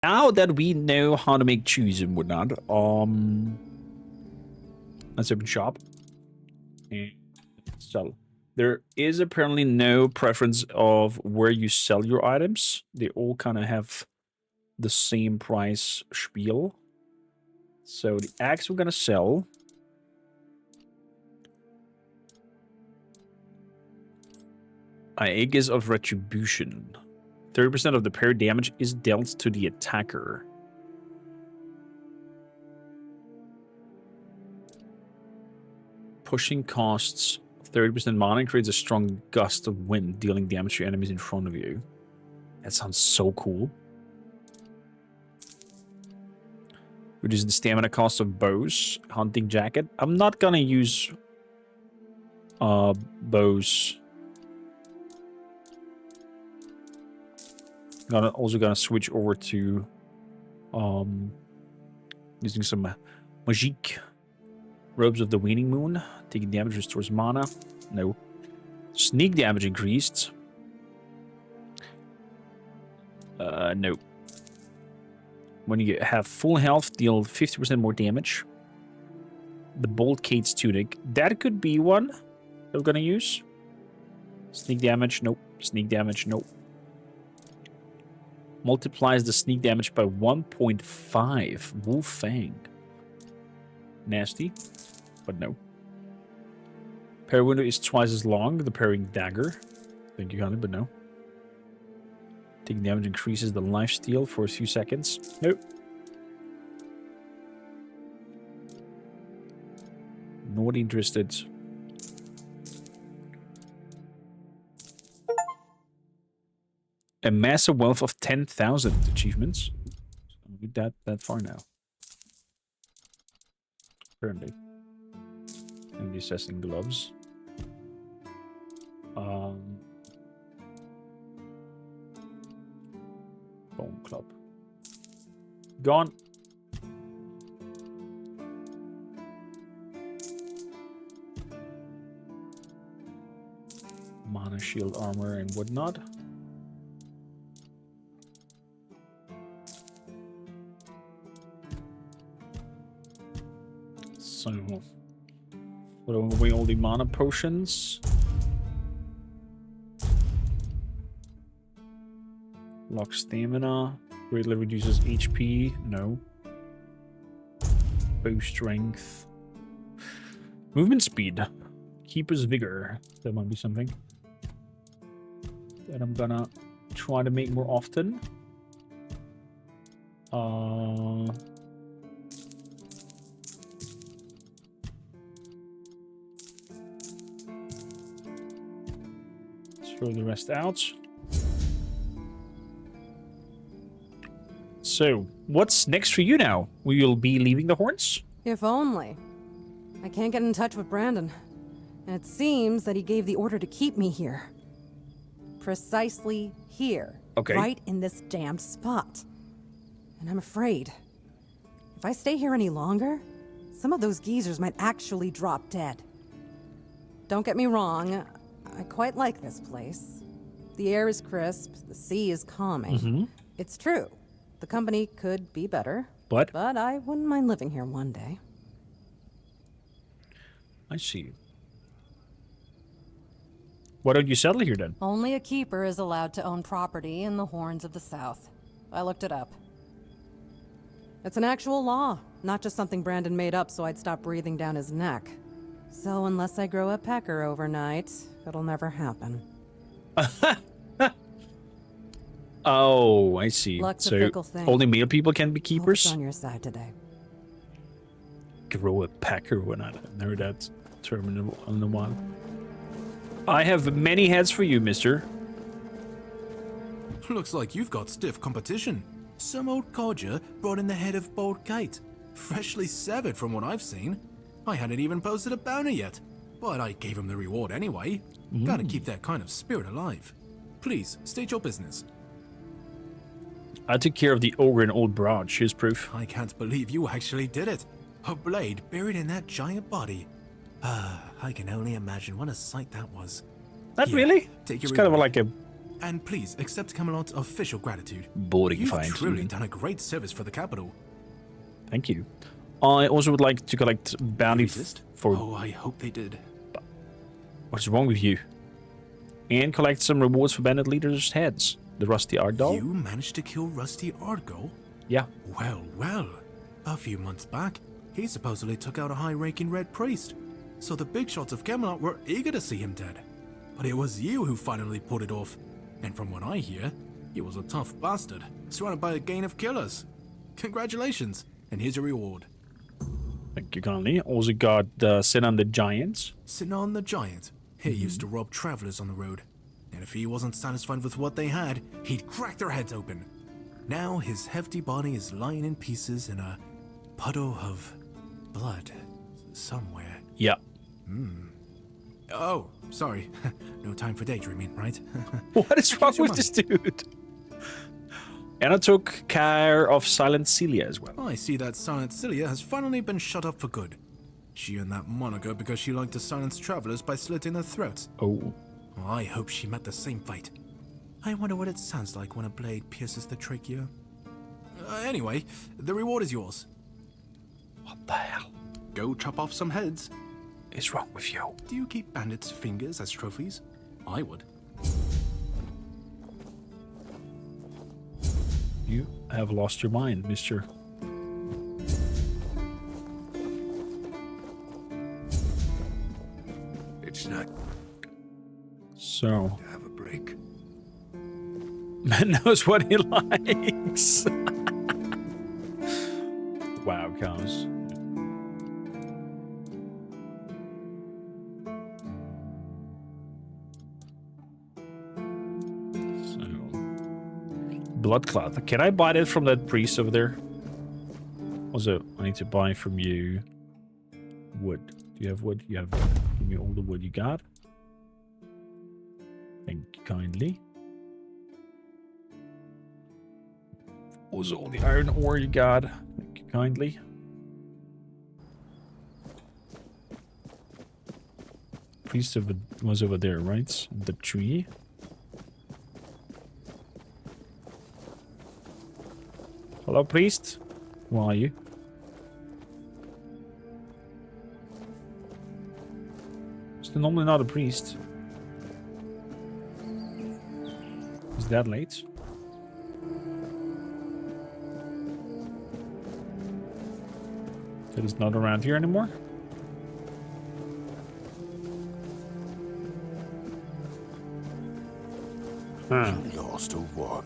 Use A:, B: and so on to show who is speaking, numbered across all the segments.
A: Now that we know how to make cheese and whatnot, let's open shop and sell. There is apparently no preference of where you sell your items. They all kind of have the same price spiel. So the axe we're gonna sell. Aegis of Retribution. 30% of the parry damage is dealt to the attacker. Pushing costs 30% mana and creates a strong gust of wind, dealing damage to enemies in front of you. That sounds so cool. Reduces the stamina cost of bows. Hunting jacket. I'm not gonna use bows. Also gonna switch over to using some magique. Robes of the Waning Moon. Taking damage restores mana. No. Sneak damage increased. No. When you have full health, deal 50% more damage. The Bolt Cade's Tunic. That could be one that we're gonna use. Sneak damage. Nope. Sneak damage. Nope. Multiplies the sneak damage by 1.5. Wolf Fang. Nasty, but no. Parry window is twice as long. The parrying dagger. Thank you, honey, but no. Taking damage increases the lifesteal for a few seconds. Nope. Not interested. A massive wealth of 10,000 achievements. Read that far now. Apparently. And the assessing gloves. Bone club. Gone. Mana shield armor and whatnot. So, put away all the mana potions. Lock stamina. Greatly reduces HP. No. Bow strength. Movement speed. Keeper's vigor. That might be something that I'm gonna try to make more often. Throw the rest out. So, what's next for you now? Will you be leaving the Horns?
B: If only. I can't get in touch with Brandon. And it seems that he gave the order to keep me here. Precisely here.
A: Okay.
B: Right in this damned spot. And I'm afraid, if I stay here any longer, some of those geezers might actually drop dead. Don't get me wrong, I quite like this place. The air is crisp, the sea is calming. It's true, the company could be better. But I wouldn't mind living here one day.
A: I see. Why don't you settle here then?
B: Only a keeper is allowed to own property in the Horns of the South. I looked it up. It's an actual law, not just something Brandon made up so I'd stop breathing down his neck. So unless I grow a pecker overnight, it'll never happen.
A: Oh, I see.
B: Luck's a
A: So
B: fickle thing.
A: only male people can be
B: Hope
A: keepers?
B: it's on your side today.
A: Grow a pecker when I heard that term in a while. I have many heads for you, mister.
C: Looks like you've got stiff competition. Some old codger brought in the head of Bold Kite. Freshly severed from what I've seen. I hadn't even posted a bounty yet, but I gave him the reward anyway. Gotta keep that kind of spirit alive. Please, state your business.
A: I took care of the ogre in Old Broad. She's proof.
C: I can't believe you actually did it. A blade buried in that giant body. I can only imagine what a sight that was.
A: Not
C: Yeah,
A: really.
C: take
A: It's
C: your
A: kind of
C: reward.
A: like a
C: And please accept Camelot's official gratitude.
A: Boring
C: You've
A: find.
C: truly
A: even.
C: done a great service for the capital.
A: Thank you. I also would like to collect bounty
C: Resist?
A: for...
C: Oh, I hope they did.
A: What's wrong with you? And collect some rewards for bandit leaders' heads. The Rusty Art Doll?
C: You managed to kill Rusty Argo?
A: Yeah.
C: Well, well. A few months back, he supposedly took out a high-ranking red priest. So the big shots of Camelot were eager to see him dead. But it was you who finally pulled it off. And from what I hear, he was a tough bastard, surrounded by a gang of killers. Congratulations, and here's your reward.
A: Thank you kindly. Also got Sin on the Giants.
C: Sinan the Giant. He used to rob travelers on the road. And if he wasn't satisfied with what they had, he'd crack their heads open. Now his hefty body is lying in pieces in a puddle of blood somewhere.
A: Yeah.
C: Oh, sorry. No time for daydreaming, right?
A: What is wrong
C: Here's your
A: with this dude? And I took care of Silent Celia as well.
C: I see that Silent Celia has finally been shut up for good. She earned that moniker because she liked to silence travelers by slitting their throats.
A: Oh.
C: I hope she met the same fate. I wonder what it sounds like when a blade pierces the trachea. Anyway, the reward is yours.
A: What the hell
C: Go chop off some heads.
A: is wrong with you?
C: Do you keep bandits' fingers as trophies? I would.
A: You have lost your mind, mister.
D: It's not
A: So,
D: to have a break.
A: man knows what he likes. Wow, cows. So, blood cloth. Can I buy that from that priest over there? Also, I need to buy from you wood. Do you have wood? You have. Give me all the wood you got. Thank you kindly. Also, all the iron ore you got. Thank you kindly. Priest was over there, right? The tree. Hello, priest. Who are you? Is there normally not a priest? Is that late? That is not around here anymore? Huh.
D: Lost or what?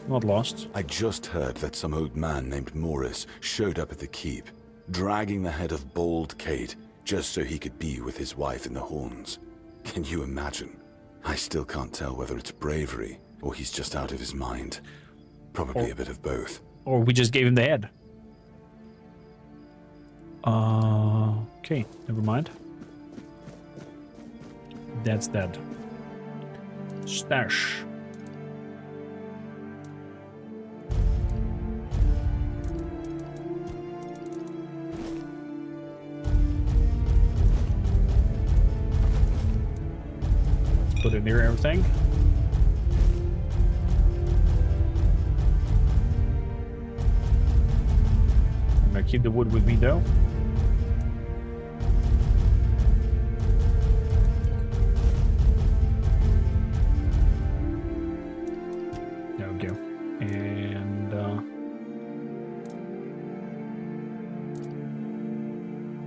A: Not lost.
D: I just heard that some old man named Morris showed up at the keep, dragging the head of Bald Kate, just so he could be with his wife in the Horns. Can you imagine? I still can't tell whether it's bravery or he's just out of his mind. Probably a bit of both.
A: Or we just gave him the head. Okay, never mind. That's dead. Stash. Let's put it near everything. I'm gonna keep the wood with me though. There we go. And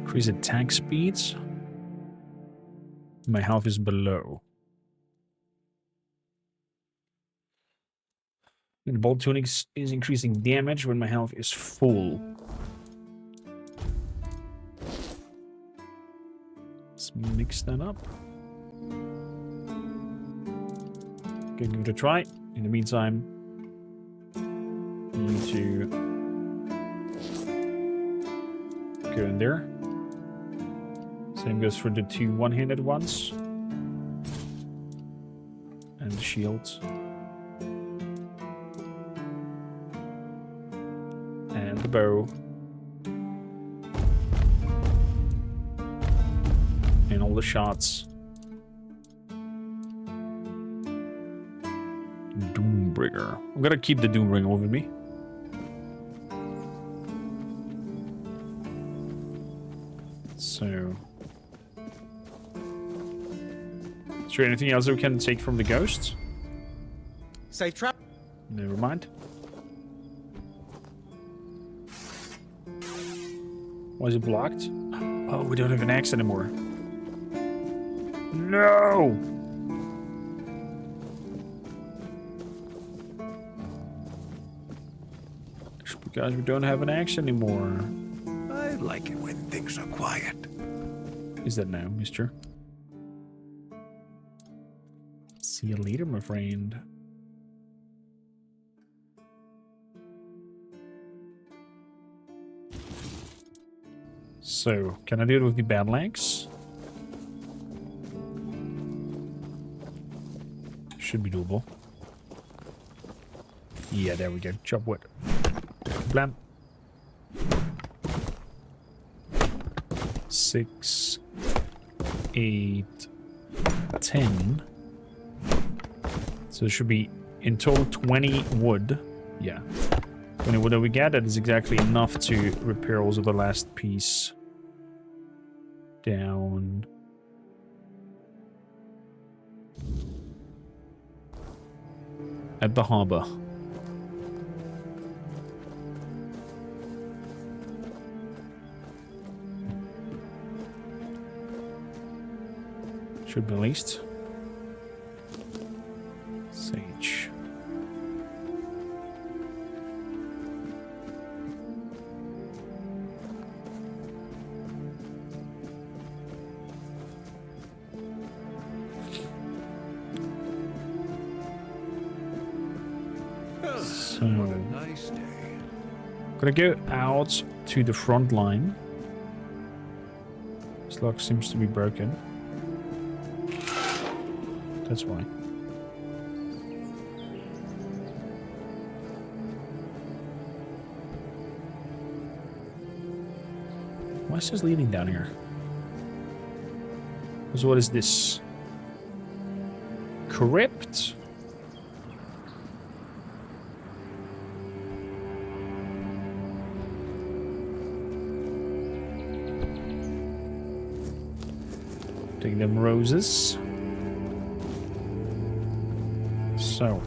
A: increase attack speeds. My health is below. And bolt tuning is increasing damage when my health is full. Let's mix that up. Okay, give it a try. In the meantime, you need to go in there. Same goes for the two one-handed ones. And the shields. And the bow. And all the shots. Doombringer. I'm gonna keep the Doombringer with me. So... Is there anything else we can take from the ghosts?
E: Safe trap.
A: Never mind. Why is it blocked? Oh, we don't have an axe anymore. No! Just because we don't have an axe anymore.
E: I like it when things are quiet.
A: Is that now, mister? See you later, my friend. So, can I do it with the battle axe? Should be doable. Yeah, there we go. Chop wood. Blam. 6, 8, 10. So it should be in total 20 wood. Yeah. 20 wood that we get. That is exactly enough to repair also the last piece. Down. At the harbor. Should be released. Sage. So,
E: Nice day.
A: gonna go out to the front line. This lock seems to be broken. That's why. Why is this leading down here? So what is this? Crypt? Take them roses. So.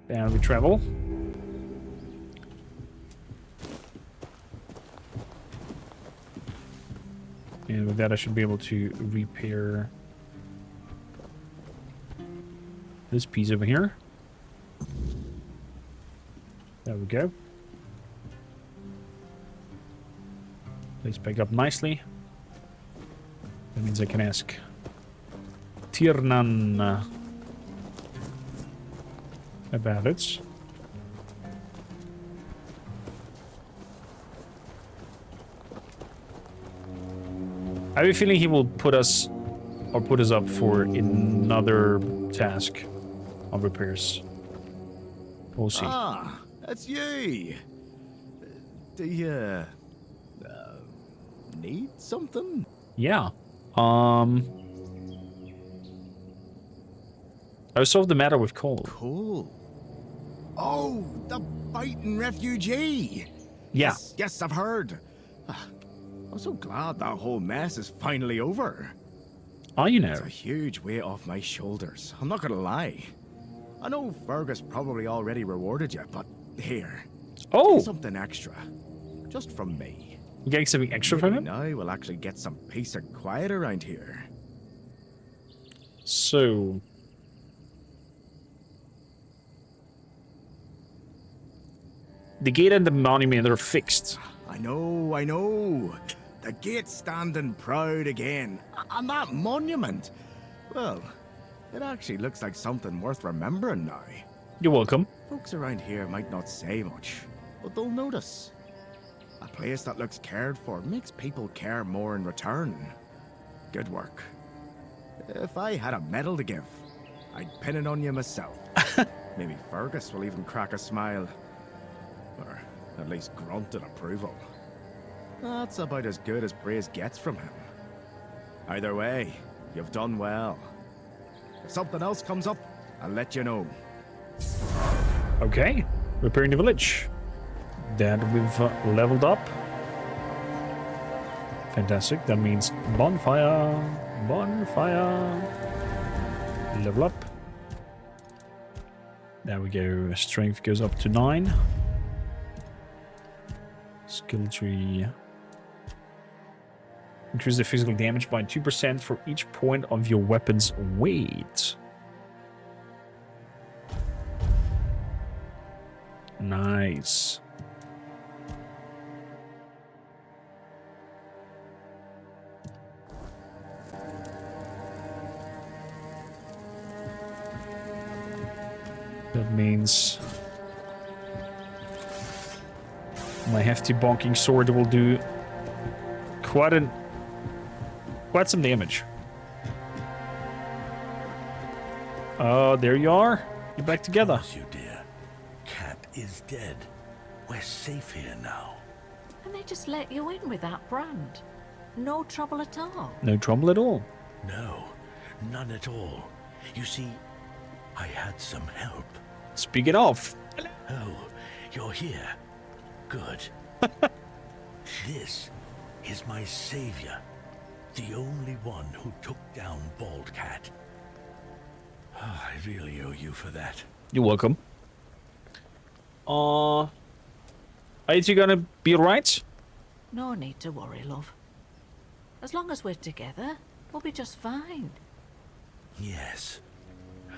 A: Down we travel. And with that I should be able to repair this piece over here. There we go. Let's back up nicely. That means I can ask Tiernan about it. I have a feeling he will put us up for another task of repairs. We'll see.
E: Ah, that's you. Do you need something?
A: Yeah. I solved the matter with Cole.
E: Cool. Oh, the biting refugee.
A: Yeah.
E: Yes, I've heard. I'm so glad that whole mess is finally over.
A: Oh, you know.
E: It's a huge weight off my shoulders. I'm not gonna lie. I know Fergus probably already rewarded you, but here.
A: Oh!
E: Something extra. Just from me.
A: You getting something extra from him?
E: Now we'll actually get some peace and quiet around here.
A: So... the gate and the monument are fixed.
E: I know. The gate's standing proud again. And that monument, well, it actually looks like something worth remembering now.
A: You're welcome.
E: Folks around here might not say much, but they'll notice. A place that looks cared for makes people care more in return. Good work. If I had a medal to give, I'd pin it on you myself. Maybe Fergus will even crack a smile. Or at least grunt in approval. That's about as good as praise gets from him. Either way, you've done well. If something else comes up, I'll let you know.
A: Okay. Repairing the village. That we've leveled up. Fantastic. That means bonfire. Bonfire. Level up. There we go. Strength goes up to 9. Skill tree. Increase the physical damage by 2% for each point of your weapon's weight. Nice. That means my hefty bonking sword will do quite some damage. Oh, there you are. You're back together.
F: Promise you, dear. Cat is dead. We're safe here now.
G: And they just let you in with that brand. No trouble at all.
A: No trouble at all.
F: No, none at all. You see, I had some help.
A: Speaking of,
F: Oh, you're here. Good. This is my savior. The only one who took down Bald Cat. I really owe you for that.
A: you're welcome. Are you gonna be alright?
G: No need to worry, love. As long as we're together, we'll be just fine.
F: Yes.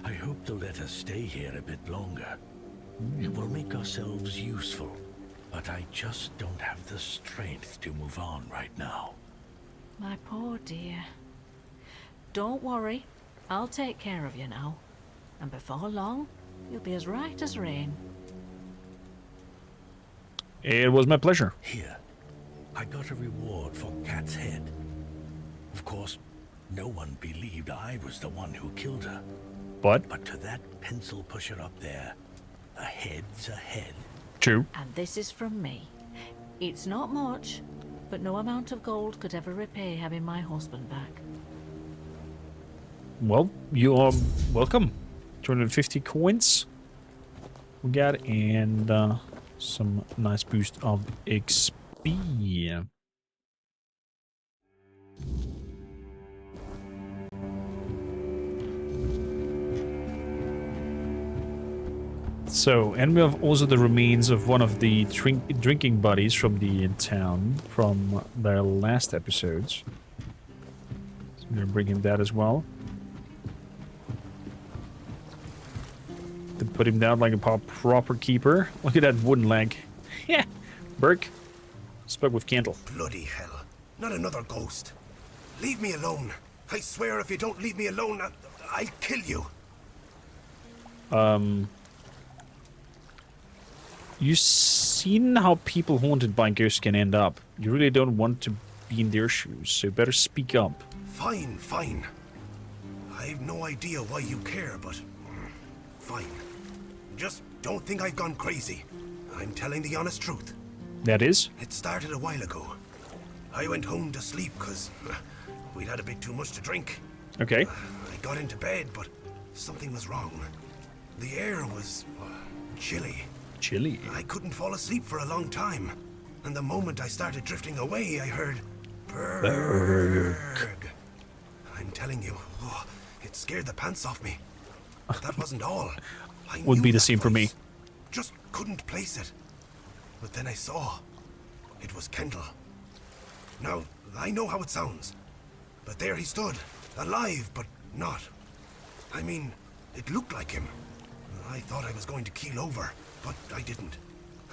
F: I hope they'll let us stay here a bit longer. It will make ourselves useful, but I just don't have the strength to move on right now.
G: My poor dear. Don't worry. I'll take care of you now. And before long, you'll be as right as rain.
A: It was my pleasure.
F: Here, I got a reward for Cat's head. Of course, no one believed I was the one who killed her.
A: But
F: But to that pencil pusher up there, a head's a head.
A: true.
G: And this is from me. It's not much, but no amount of gold could ever repay having my husband back.
A: Well, you are welcome. 250 coins we got, and some nice boost of XP. So, and we have also the remains of one of the drinking buddies from the town from their last episodes. So I'm gonna bring him that as well. To put him down like a proper keeper. Look at that wooden leg. Yeah, Burke. Spoke with Candle.
H: Bloody hell. Not another ghost. Leave me alone. I swear if you don't leave me alone, I'll kill you.
A: You seen how people haunted by ghosts can end up. You really don't want to be in their shoes, so you better speak up.
H: Fine, fine. I've no idea why you care, but... fine. Just don't think I've gone crazy. I'm telling the honest truth.
A: That is?
H: It started a while ago. I went home to sleep because we'd had a bit too much to drink.
A: Okay.
H: I got into bed, but something was wrong. The air was chilly.
A: Chilly.
H: I couldn't fall asleep for a long time. And the moment I started drifting away, I heard... Berg. I'm telling you, it scared the pants off me. But that wasn't all. I
A: Would
H: knew
A: be the
H: that
A: same for me.
H: voice. Just couldn't place it. But then I saw. It was Kendall. Now, I know how it sounds. But there he stood. Alive, but not. I mean, it looked like him. I thought I was going to keel over, but I didn't.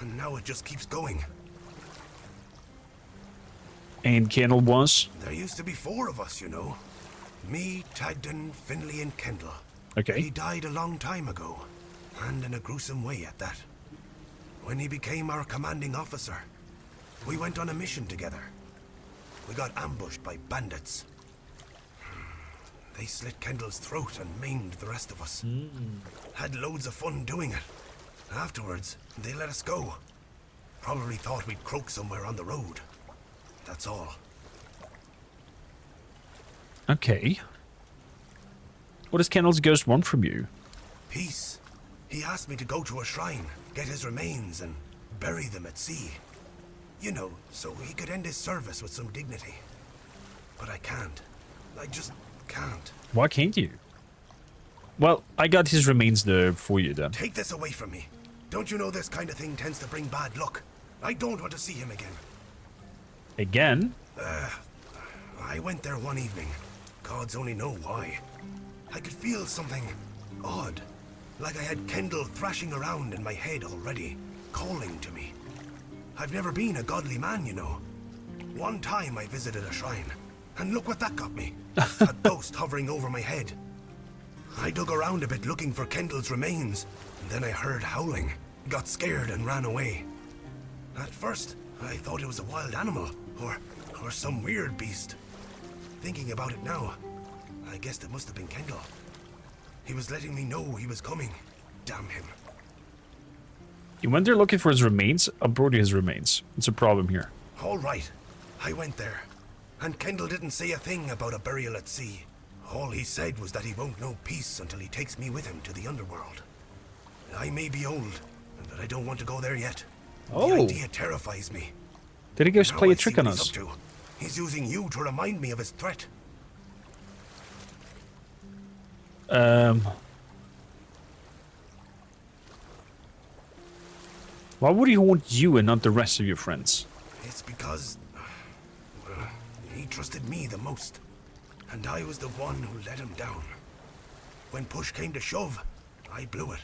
H: And now it just keeps going.
A: And Kendall was?
H: There used to be 4 of us, you know. Me, Tagden, Finley, and Kendall.
A: Okay.
H: He died a long time ago, and in a gruesome way at that. When he became our commanding officer, we went on a mission together. We got ambushed by bandits. They slit Kendall's throat and maimed the rest of us. Had loads of fun doing it. Afterwards, they let us go. Probably thought we'd croak somewhere on the road. That's all.
A: Okay. What does Kendall's ghost want from you?
H: Peace. He asked me to go to a shrine, get his remains, and bury them at sea. You know, so he could end his service with some dignity. But I can't. I just can't.
A: Why can't you? Well, I got his remains there for you then.
H: Take this away from me. Don't you know this kind of thing tends to bring bad luck? I don't want to see him again.
A: Again?
H: I went there one evening. Gods only know why. I could feel something odd. Like I had Kendall thrashing around in my head already, calling to me. I've never been a godly man, you know. One time I visited a shrine, and look what that got me. A ghost hovering over my head. I dug around a bit looking for Kendall's remains, and then I heard howling, got scared and ran away. At first, I thought it was a wild animal, or some weird beast. Thinking about it now, I guessed it must have been Kendall. He was letting me know he was coming. Damn him.
A: You went there looking for his remains? I brought you his remains. It's a problem here.
H: All right, I went there, and Kendall didn't say a thing about a burial at sea. All he said was that he won't know peace until he takes me with him to the underworld. I may be old, but I don't want to go there yet.
A: Oh.
H: The idea terrifies me.
A: Did he just
H: Now
A: play
H: I
A: a trick
H: see
A: on
H: what he's
A: us?
H: up to. He's using you to remind me of his threat.
A: Why would he want you and not the rest of your friends?
H: It's because he trusted me the most, and I was the one who let him down. When push came to shove, I blew it.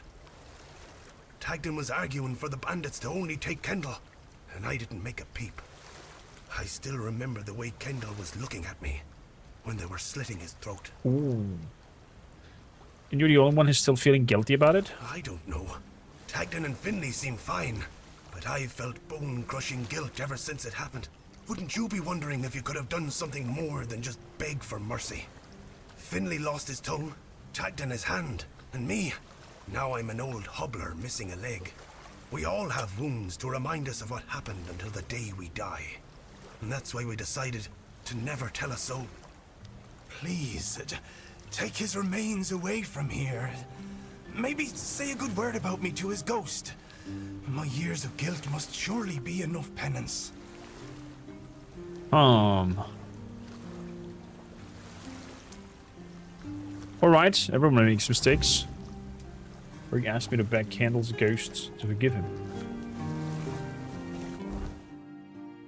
H: Tagden was arguing for the bandits to only take Kendall, and I didn't make a peep. I still remember the way Kendall was looking at me when they were slitting his throat.
A: Ooh. And you're the only one who's still feeling guilty about it?
H: I don't know. Tagden and Finley seem fine, but I've felt bone-crushing guilt ever since it happened. Wouldn't you be wondering if you could have done something more than just beg for mercy? Finley lost his tongue, Tagden his hand, and me. Now I'm an old hobbler missing a leg. We all have wounds to remind us of what happened until the day we die. And that's why we decided to never tell a soul. Please, take his remains away from here. Maybe say a good word about me to his ghost. My years of guilt must surely be enough penance.
A: Alright, everyone makes mistakes. Rick asked me to beg Candle's ghost to forgive him.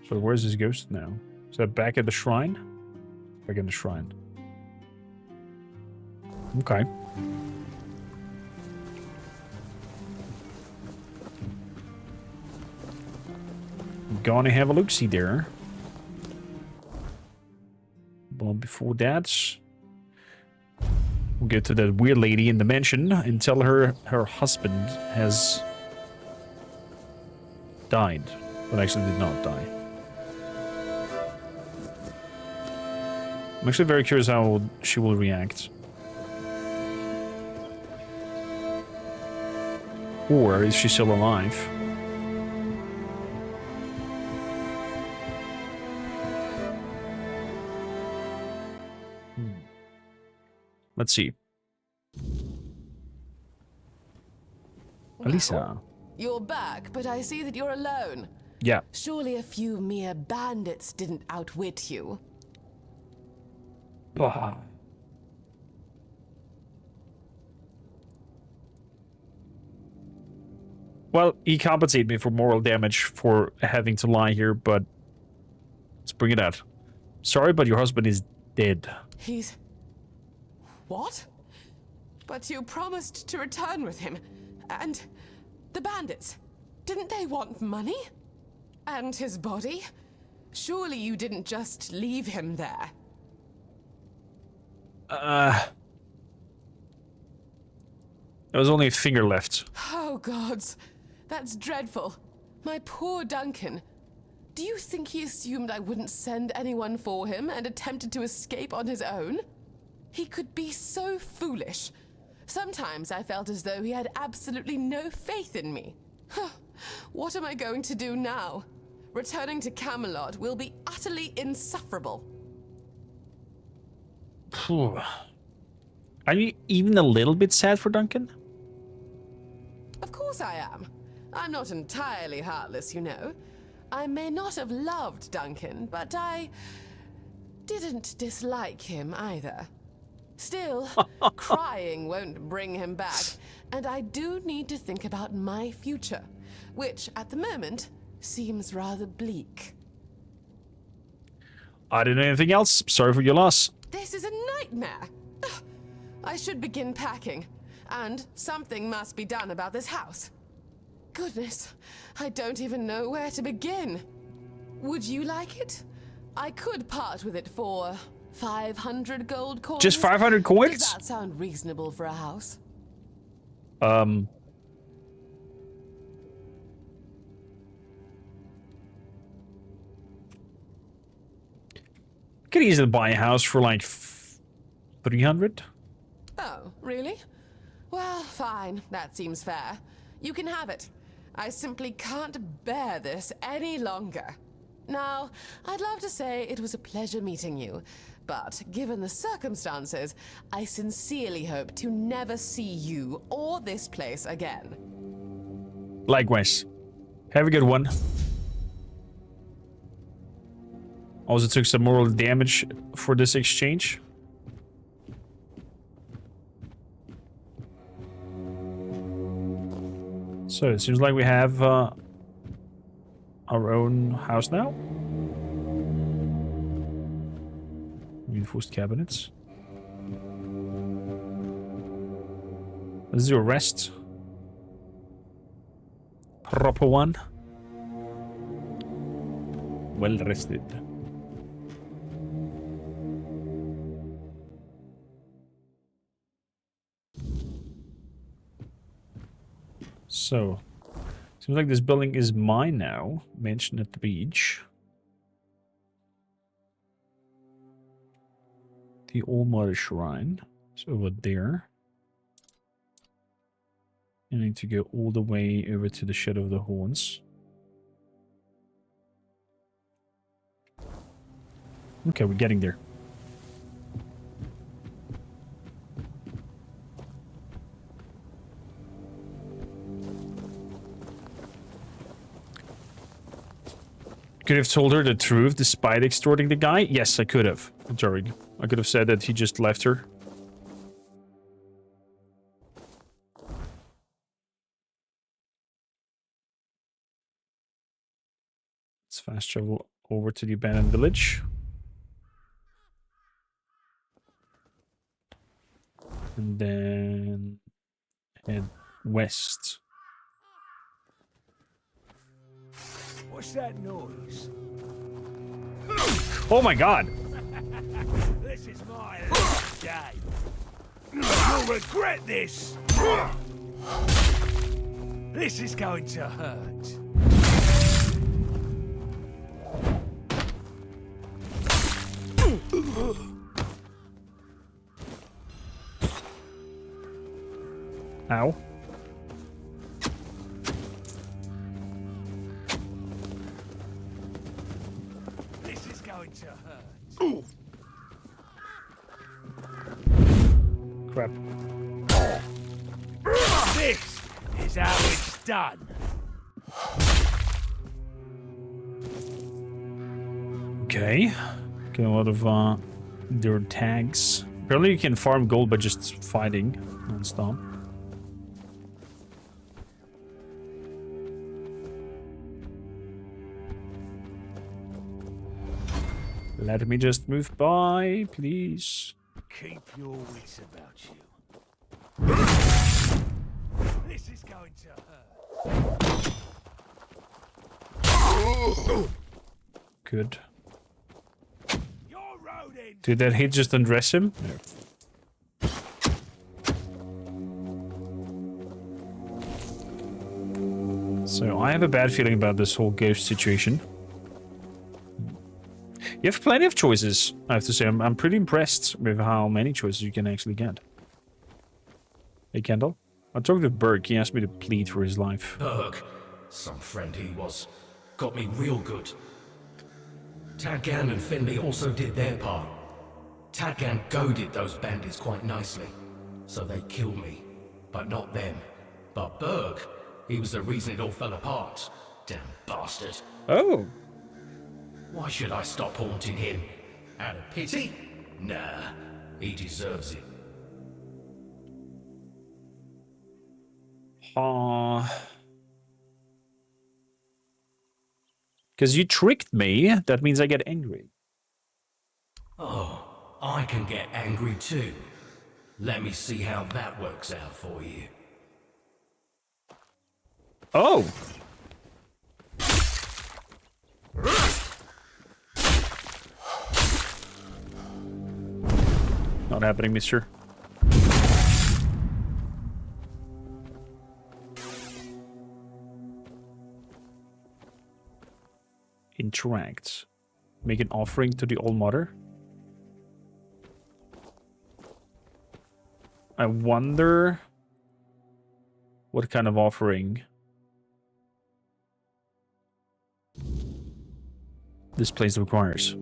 A: So where's his ghost now? Is that back at the shrine? Back in the shrine. Okay. Gonna have a look-see there. But before that, we'll get to that weird lady in the mansion and tell her her husband has died, but actually did not die. I'm actually very curious how she will react. Or is she still alive? Let's see. Alisa.
I: You're back, but I see that you're alone.
A: Yeah.
I: Surely a few mere bandits didn't outwit you.
A: Well, he compensated me for moral damage for having to lie here, but let's bring it out. Sorry, but your husband is dead.
I: He's... What? But you promised to return with him. And the bandits, didn't they want money? And his body? Surely you didn't just leave him there.
A: There was only a finger left.
I: Oh, gods. That's dreadful. My poor Duncan. Do you think he assumed I wouldn't send anyone for him and attempted to escape on his own? He could be so foolish. Sometimes I felt as though he had absolutely no faith in me. What am I going to do now? Returning to Camelot will be utterly insufferable.
A: Are you even a little bit sad for Duncan?
I: Of course I am. I'm not entirely heartless, you know. I may not have loved Duncan, but I didn't dislike him either. Still, crying won't bring him back, and I do need to think about my future, which at the moment seems rather bleak.
A: I didn't know anything else. Sorry for your loss.
I: This is a nightmare. Ugh. I should begin packing, and something must be done about this house. Goodness, I don't even know where to begin. Would you like it? I could part with it for 500 gold coins.
A: Just 500 coins?
I: Does that sound reasonable for a house?
A: Could easily buy a house for like 300.
I: Oh, really? Well, fine. That seems fair. You can have it. I simply can't bear this any longer. Now, I'd love to say it was a pleasure meeting you, but given the circumstances, I sincerely hope to never see you or this place again.
A: Likewise. Have a good one. Also took some moral damage for this exchange. So it seems like we have our own house now. Reinforced cabinets. Let's do a rest. Proper one. Well rested. So, seems like this building is mine now. Mansion at the beach. The All-Mother Shrine is over there. I need to go all the way over to the Shadow of the Horns. Okay, we're getting there. Could have told her the truth despite extorting the guy? Yes, I could have. Jorig. I could have said that he just left her. Let's fast travel over to the abandoned village. And then head west.
J: What's that noise?
A: Oh my god!
J: This is my last day. You'll regret this. This is going to hurt.
A: Ow.
J: This is going to hurt.
A: Crap.
J: This is how it's done.
A: Okay. Get a lot of their tags. Apparently you can farm gold by just fighting non-stop. Let me just move by, please.
J: Keep your wits about you. This is going to hurt.
A: Good.
J: Your rodent.
A: Did that hit just undress him? No. So I have a bad feeling about this whole ghost situation. You have plenty of choices, I have to say. I'm pretty impressed with how many choices you can actually get. Hey, Kendall. I talked to Burke. He asked me to plead for his life.
K: Burke, some friend he was, got me real good. Tadgan and Finley also did their part. Tadgan goaded those bandits quite nicely. so they killed me. But not them. But Berg, he was the reason it all fell apart. Damn bastard.
A: Oh.
K: Why should I stop haunting him? Out of pity? Nah, he deserves it.
A: Because you tricked me, that means I get angry.
K: Oh, I can get angry too. Let me see how that works out for you.
A: Oh! Not happening, mister. Interact. Make an offering to the All Mother. I wonder what kind of offering this place requires.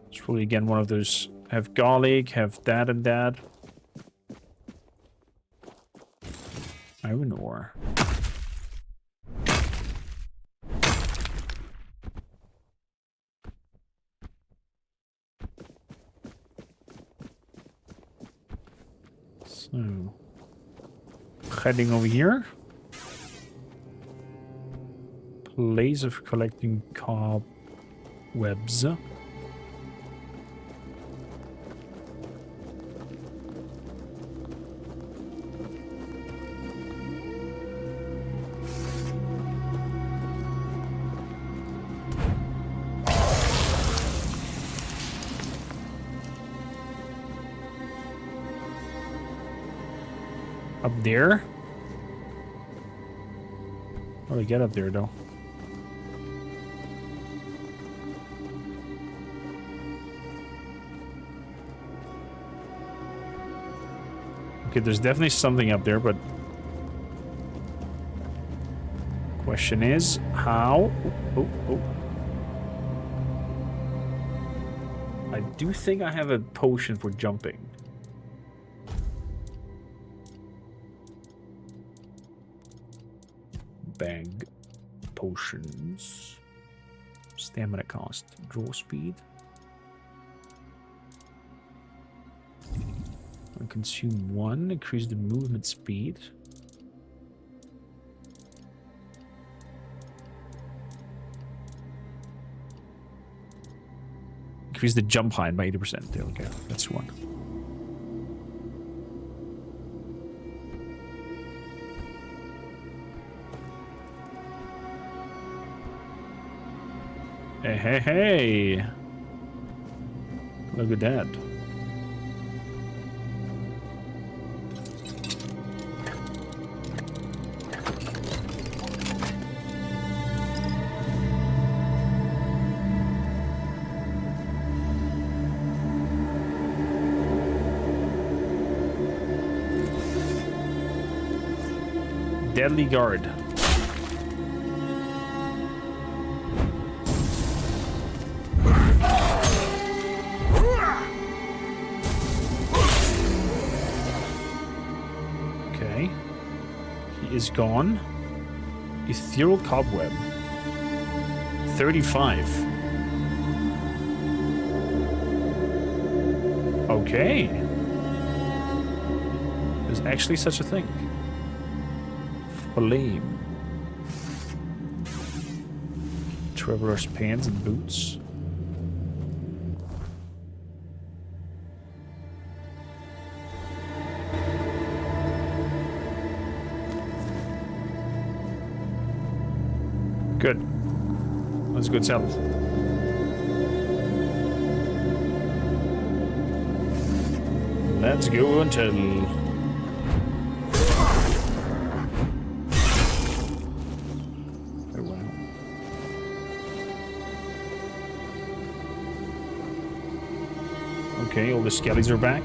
A: It's probably again one of those, have garlic, have that and that. Iron ore. So, heading over here. Place of collecting cobwebs. Up there? How do I get up there, though? Okay, there's definitely something up there, but... question is, how? Oh. I do think I have a potion for jumping. Bag potions. Stamina cost. Draw speed. I consume 1. Increase the movement speed. Increase the jump height by 80%. There we go. That's 1. Hey. Look at that. Deadly Guard. Is gone. Ethereal Cobweb. 35. Okay. There's actually such a thing. Flame. Traveler's pants and boots. Good. That's a good sell. Let's go until... Oh, wow. Okay, all the skellies are back.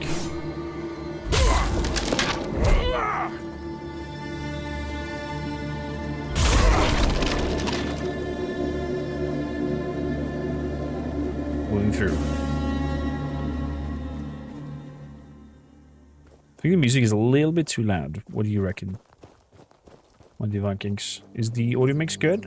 A: through. I think the music is a little bit too loud. What do you reckon? On the Vikings. Is the audio mix good?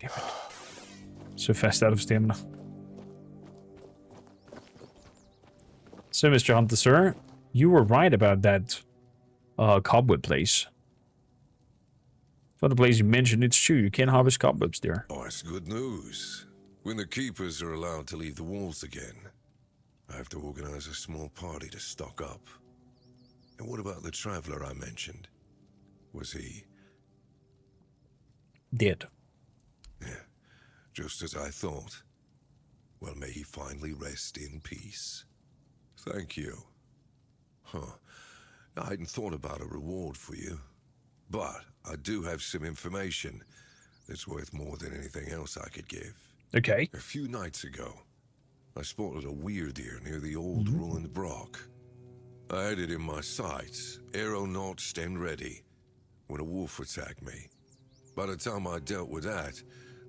A: Damn it. So fast out of stamina. So, Mr. Hunter, sir, you were right about that cobweb place. For the place you mentioned, it's true. You can't harvest cobwebs there.
L: Oh, that's good news. When the keepers are allowed to leave the walls again, I have to organize a small party to stock up. And what about the traveler I mentioned? Was he...
A: dead?
L: Yeah, just as I thought. Well, may he finally rest in peace. Thank you. Huh. I hadn't thought about a reward for you. But I do have some information that's worth more than anything else I could give.
A: Okay.
L: A few nights ago, I spotted a weird deer near the old ruined brock. I had it in my sights, arrow notched and ready, when a wolf attacked me. By the time I dealt with that,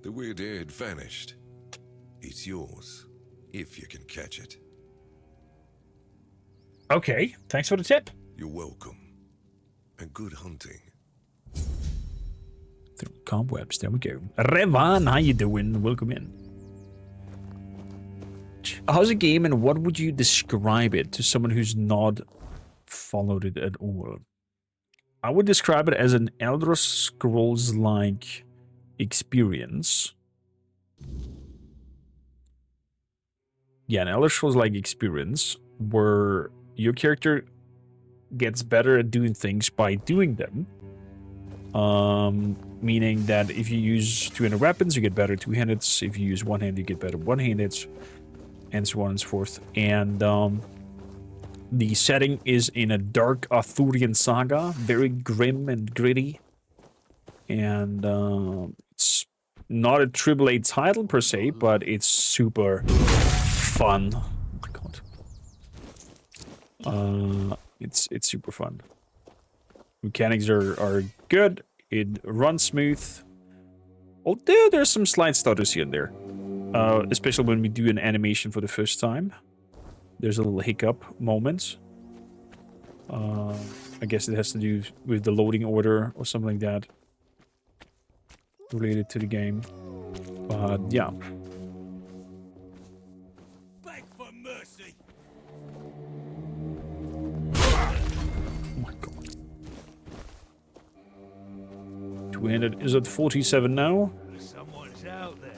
L: the weird deer had vanished. It's yours, if you can catch it.
A: Okay, thanks for the tip.
L: You're welcome. And good hunting.
A: Through cobwebs, there we go. Revan, how you doing? Welcome in. How's the game and what would you describe it to someone who's not followed it at all? I would describe it as an Elder Scrolls-like experience. Yeah, an Elder Scrolls-like experience where your character gets better at doing things by doing them. Meaning that if you use two-handed weapons, you get better two-handed. If you use one-handed, you get better one-handed, and so on and so forth. And the setting is in a dark Arthurian saga, very grim and gritty. And it's not a AAA title per se, but it's super fun. Oh my god. It's super fun. Mechanics are good. It runs smooth. Although there's some slight stutters here and there. Especially when we do an animation for the first time. There's a little hiccup moment. I guess it has to do with the loading order or something like that. Related to the game. But yeah.
J: Beg for mercy.
A: Oh my god. Two-handed is at 47 now.
J: Someone's out there.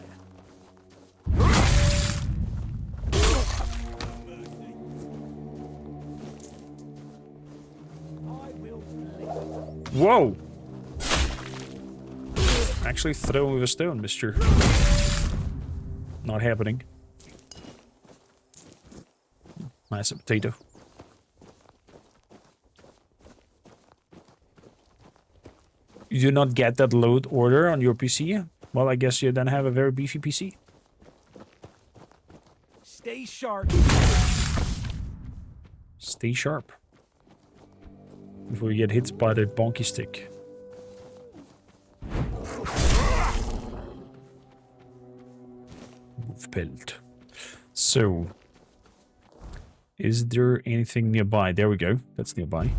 A: Whoa! Actually throw with a stone, mister. Not happening. Nice potato. You do not get that load order on your PC? Well, I guess you then have a very beefy PC.
J: Stay sharp.
A: Stay sharp. Before you get hit by the bonky stick. Pelt. So, is there anything nearby? There we go. That's nearby.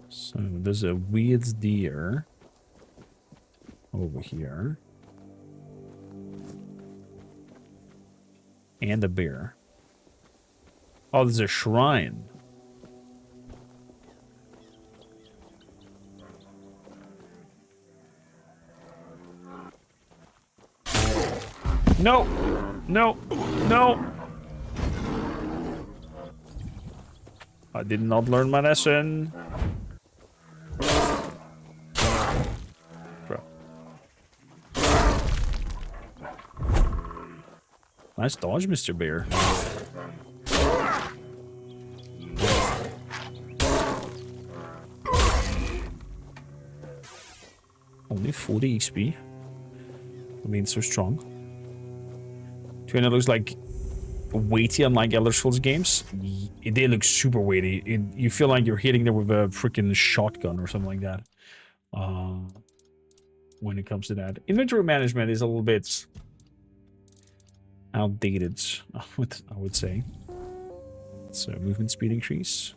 A: So, there's a weird deer over here. And a bear. Oh, there's a shrine. No! No! No! I did not learn my lesson. Bro. Nice dodge, Mr. Bear. Only 40 XP. I mean, so strong. It looks like weighty, unlike Elder Scrolls games. They look super weighty. You feel like you're hitting them with a freaking shotgun or something like that. When it comes to that, inventory management is a little bit outdated, I would say. So movement speed increase.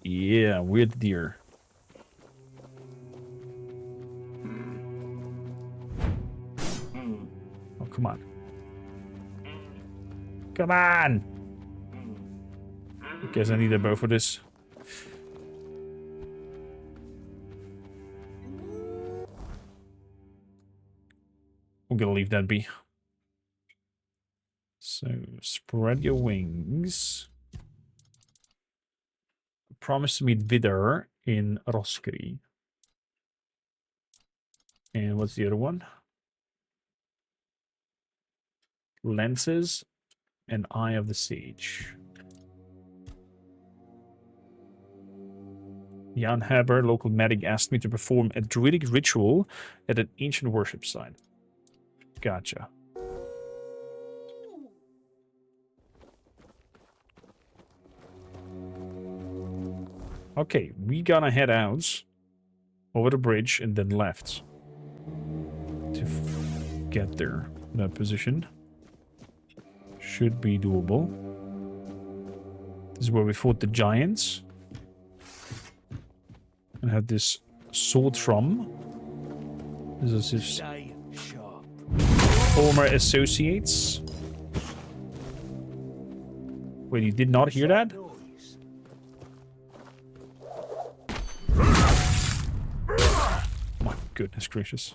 A: Yeah, weird deer. Oh, come on. Come on! Guess I need a bow for this. I'm gonna leave that be. So, spread your wings. Promise to meet Vidar in Roskri. And what's the other one? Lenses and Eye of the Sage. Jan Haber, local medic, asked me to perform a druidic ritual at an ancient worship site. Gotcha. Okay, we gonna head out over the bridge and then left to get there. That position should be doable. This is where we fought the giants and had this sword from. This is his former associates. Wait, you did not hear that? My goodness gracious.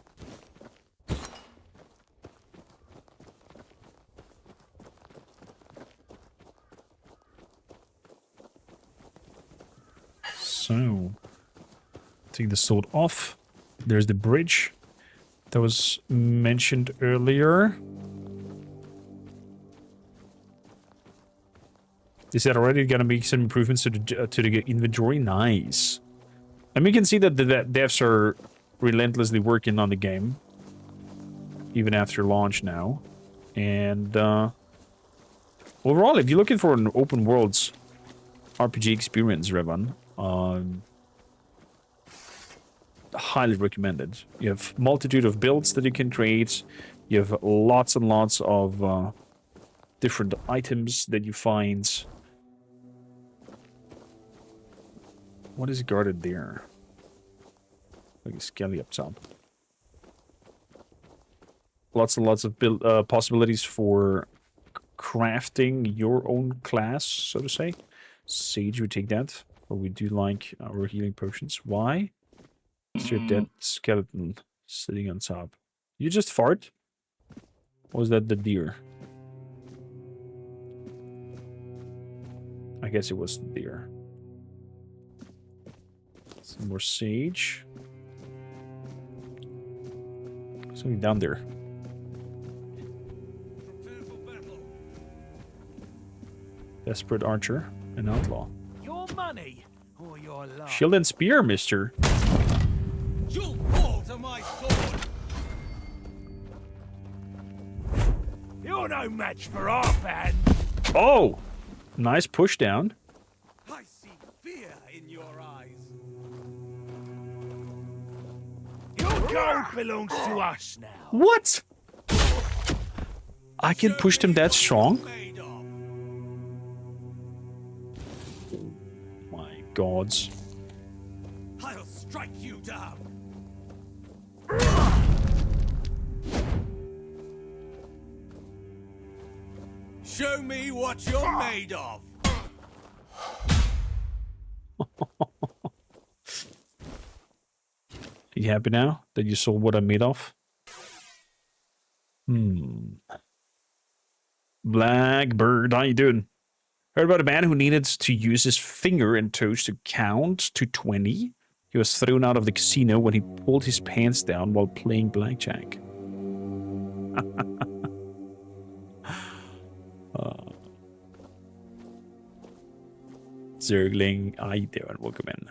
A: So, take the sword off. There's the bridge that was mentioned earlier. Is that already gonna make some improvements to the inventory? Nice. And we can see that the devs are relentlessly working on the game, even after launch now. And overall, if you're looking for an open world RPG experience, Revan, highly recommended. You have multitude of builds that you can create. You have lots and lots of different items that you find. What is guarded there? Like a skelly up top. Lots and lots of build possibilities for crafting your own class, so to say. Sage, we take that. But we do like our healing potions. Why? Is your dead skeleton sitting on top? You just fart? Or was that the deer? I guess it was the deer. Some more sage. Something down there. Desperate archer, an outlaw.
J: Your money or your life?
A: Shield and spear, mister.
J: You'll fall to my sword. You're no match for our band.
A: Oh! Nice push down.
J: I see fear in your eyes. Your gold belongs to us now.
A: What? I can push them that strong? My gods.
J: I'll strike you down. Show me what you're made of.
A: You happy now that you saw what I'm made of? Blackbird, how you doing? Heard about a man who needed to use his finger and toes to count to 20. He was thrown out of the casino when he pulled his pants down while playing blackjack. Zergling, how you doing? Welcome in.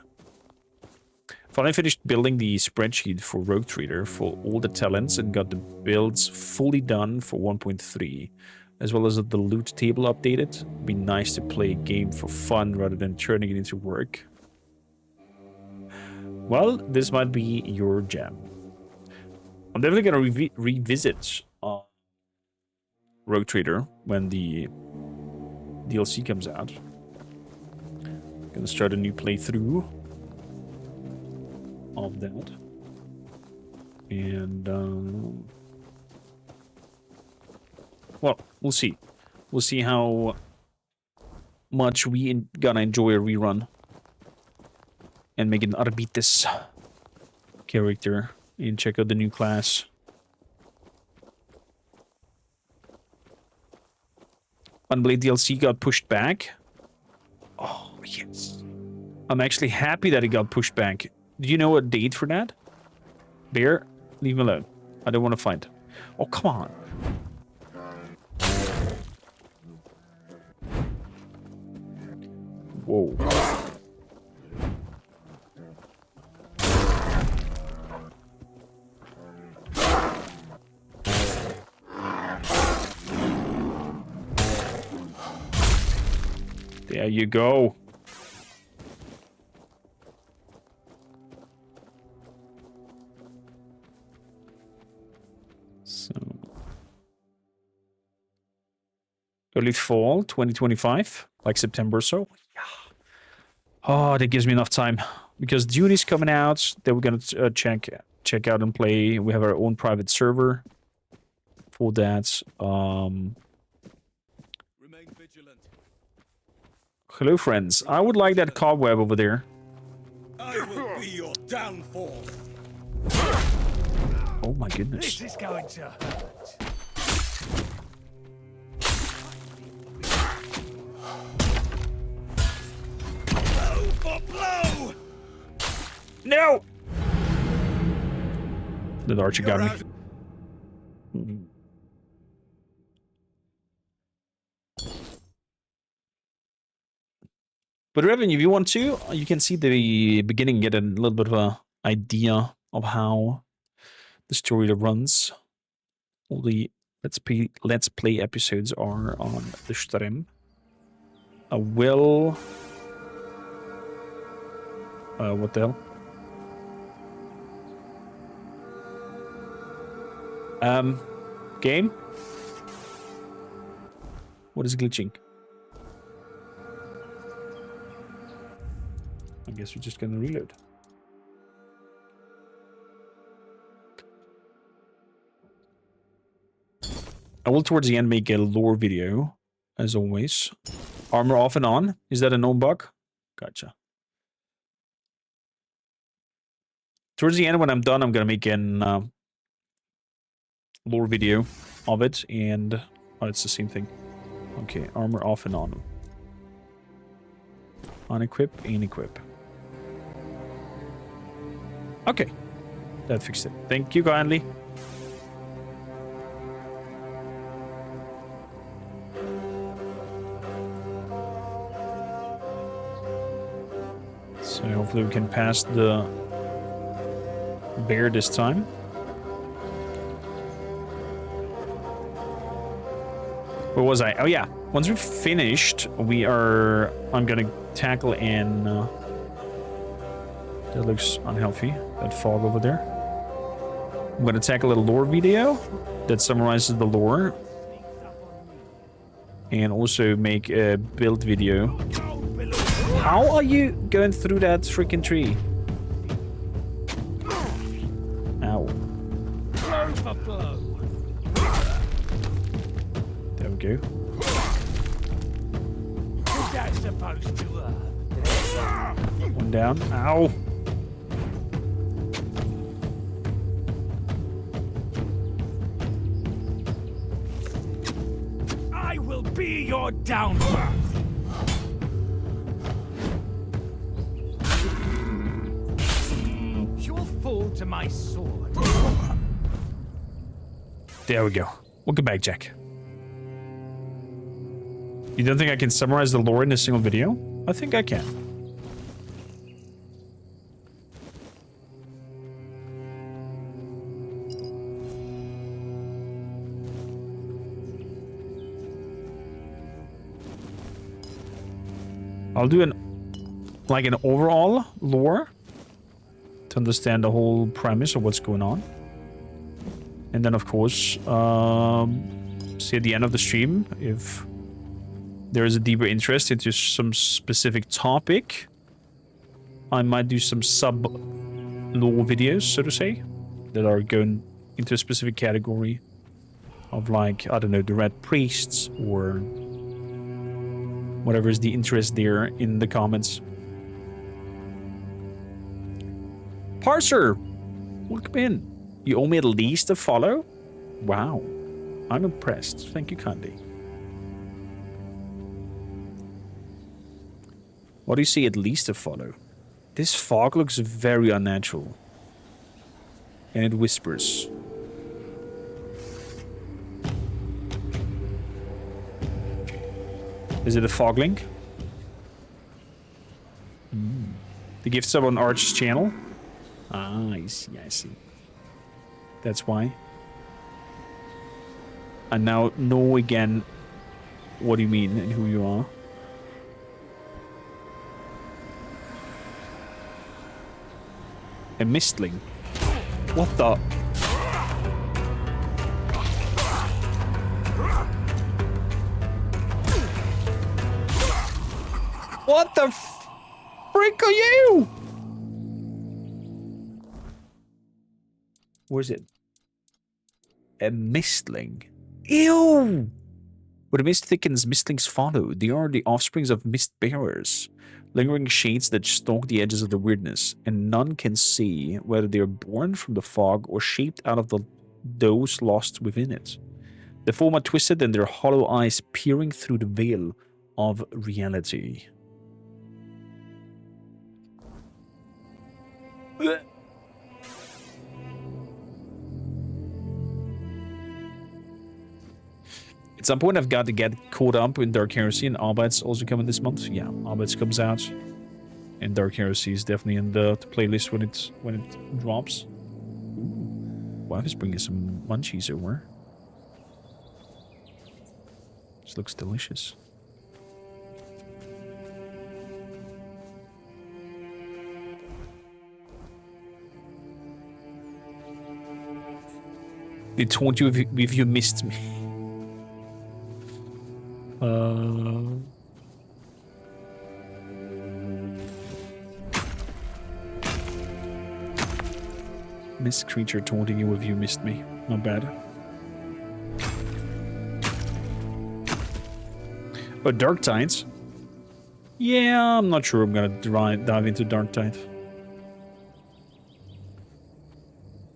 A: Finally finished building the spreadsheet for Rogue Trader for all the talents and got the builds fully done for 1.3, as well as the loot table updated. It'd be nice to play a game for fun rather than turning it into work. Well, this might be your jam. I'm definitely gonna revisit Rogue Trader when the DLC comes out. Gonna start a new playthrough of that. And, well, we'll see. We'll see how much we gonna enjoy a rerun. And make an Arbites character. And check out the new class. Unblade DLC got pushed back. Oh, yes. I'm actually happy that it got pushed back. Do you know a date for that? Bear, leave me alone. I don't want to fight. Oh, come on. Whoa. There you go. So, early fall 2025, like September or so. Yeah. Oh, that gives me enough time because Dune is coming out. Then we're gonna check out and play. We have our own private server for that. Hello, friends. I would like that cobweb over there.
J: I will be your downfall.
A: Oh my goodness.
J: This is going to hurt. Blow for blow.
A: No. The archer got me. But Revan, if you want to, you can see the beginning, get a little bit of a idea of how the story runs. All the let's play episodes are on the stream. I will. What the hell? Game. What is glitching? I guess we're just gonna reload. I will towards the end make a lore video, as always. Armor off and on. Is that a known bug? Gotcha. Towards the end, when I'm done, I'm gonna make an lore video of it, and oh, it's the same thing. Okay, armor off and on. Unequip and equip. Okay, that fixed it. Thank you kindly. So hopefully we can pass the bear this time. Where was I? Oh yeah, once we've finished, I'm gonna tackle in... that looks unhealthy, that fog over there. I'm gonna tackle a lore video that summarizes the lore. And also make a build video. How are you going through that freaking tree? Ow.
J: Blow for blow.
A: There we go.
J: What's that supposed to
A: One down. Ow.
J: I will be your downfall. You'll fall to my sword.
A: There we go. Welcome back, Jack. You don't think I can summarize the lore in a single video? I think I can. I'll do an overall lore to understand the whole premise of what's going on. And then, of course, see at the end of the stream if there is a deeper interest into some specific topic. I might do some sub-lore videos, so to say, that are going into a specific category of, like, I don't know, the Red Priests or whatever is the interest there in the comments. Parser, welcome in. You owe me at least a follow? Wow. I'm impressed. Thank you kindly. What do you see at least a follow? This fog looks very unnatural. And it whispers. Is it a fog link? The gift sub on Arch's channel? Ah, I see, I see. That's why. I now know again what you mean and who you are. A mistling. What the? What the frick are you? Where is it? A mistling. Ew! Where the mist thickens, mistlings follow. They are the offsprings of mist bearers. Lingering shades that stalk the edges of the weirdness, and none can see whether they are born from the fog or shaped out of those lost within it. The form are twisted and their hollow eyes peering through the veil of reality. At some point, I've got to get caught up in Dark Heresy, and Arbite's also coming this month. Yeah, Arbite's comes out, and Dark Heresy is definitely in the playlist when it drops. Ooh, wife is bringing some munchies over. This looks delicious. They taunt you if you missed me. Miss creature taunting you if you missed me. Not bad. Oh, Dark Tides. Yeah, I'm not sure I'm gonna dive into Dark Tide.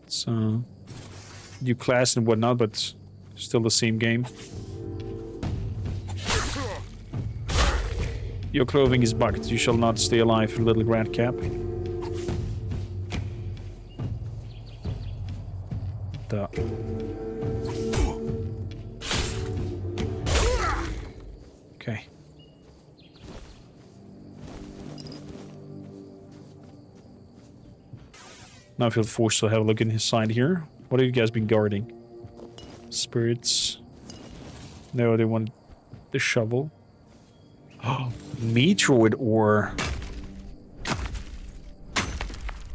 A: It's new class and whatnot, but still the same game. Your clothing is bugged. You shall not stay alive, little rat cap. Duh. Okay. Now I feel forced to have a look in his side here. What have you guys been guarding? Spirits. No, they want the shovel. Oh, Metroid ore.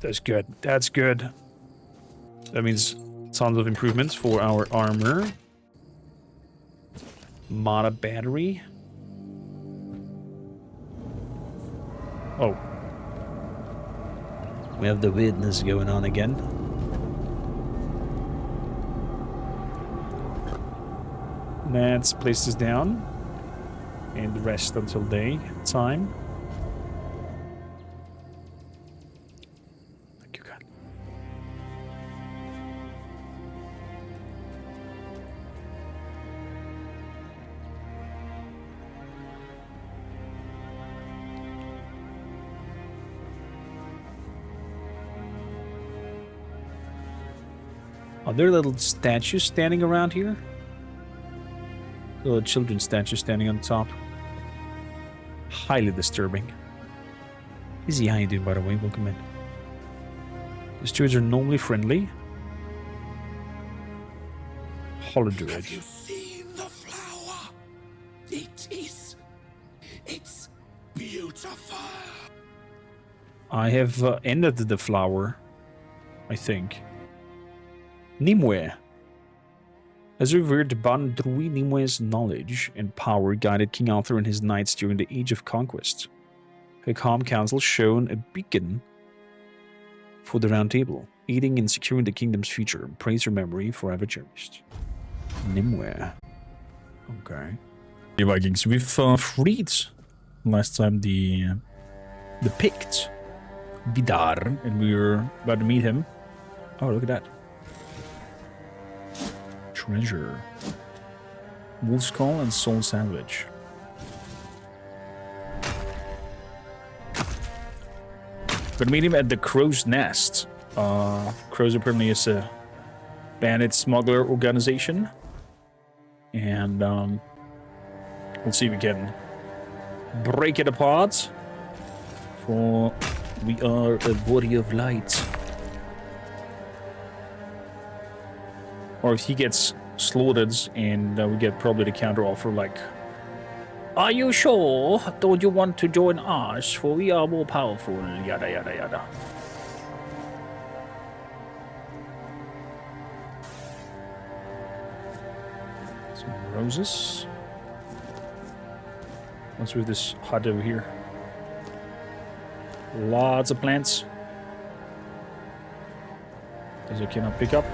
A: That's good. That's good. That means tons of improvements for our armor. Mana battery. Oh. We have the weirdness going on again. Let's place this down. And rest until day time. Thank you, God. Are there little statues standing around here? Little children's statue standing on top. Highly disturbing. Izzy, how you doing, by the way? Welcome in. The stewards are normally friendly. Holodroid.
H: Have you seen the flower? It's beautiful.
A: I have ended the flower, I think. Nimue. As revered Ban Drui, Nimue's knowledge and power guided King Arthur and his knights during the Age of Conquest. Her calm counsel shone a beacon for the Round Table, aiding in securing the kingdom's future. Praise her memory, forever cherished. Nimue. Okay. The Vikings, we've freed last time the Pict, Vidar, and we were about to meet him. Oh, look at that. Treasure. Wolf Skull and Soul Sandwich. Gonna meet him at the Crow's Nest. Crows apparently is a bandit smuggler organization. And we'll see if we can break it apart. For we are a body of light. Or if he gets slaughtered and we get probably the counter offer like, are you sure? Don't you want to join us? For we are more powerful. Yada yada yada. Some roses. What's with this hut over here? Lots of plants. As I cannot pick up.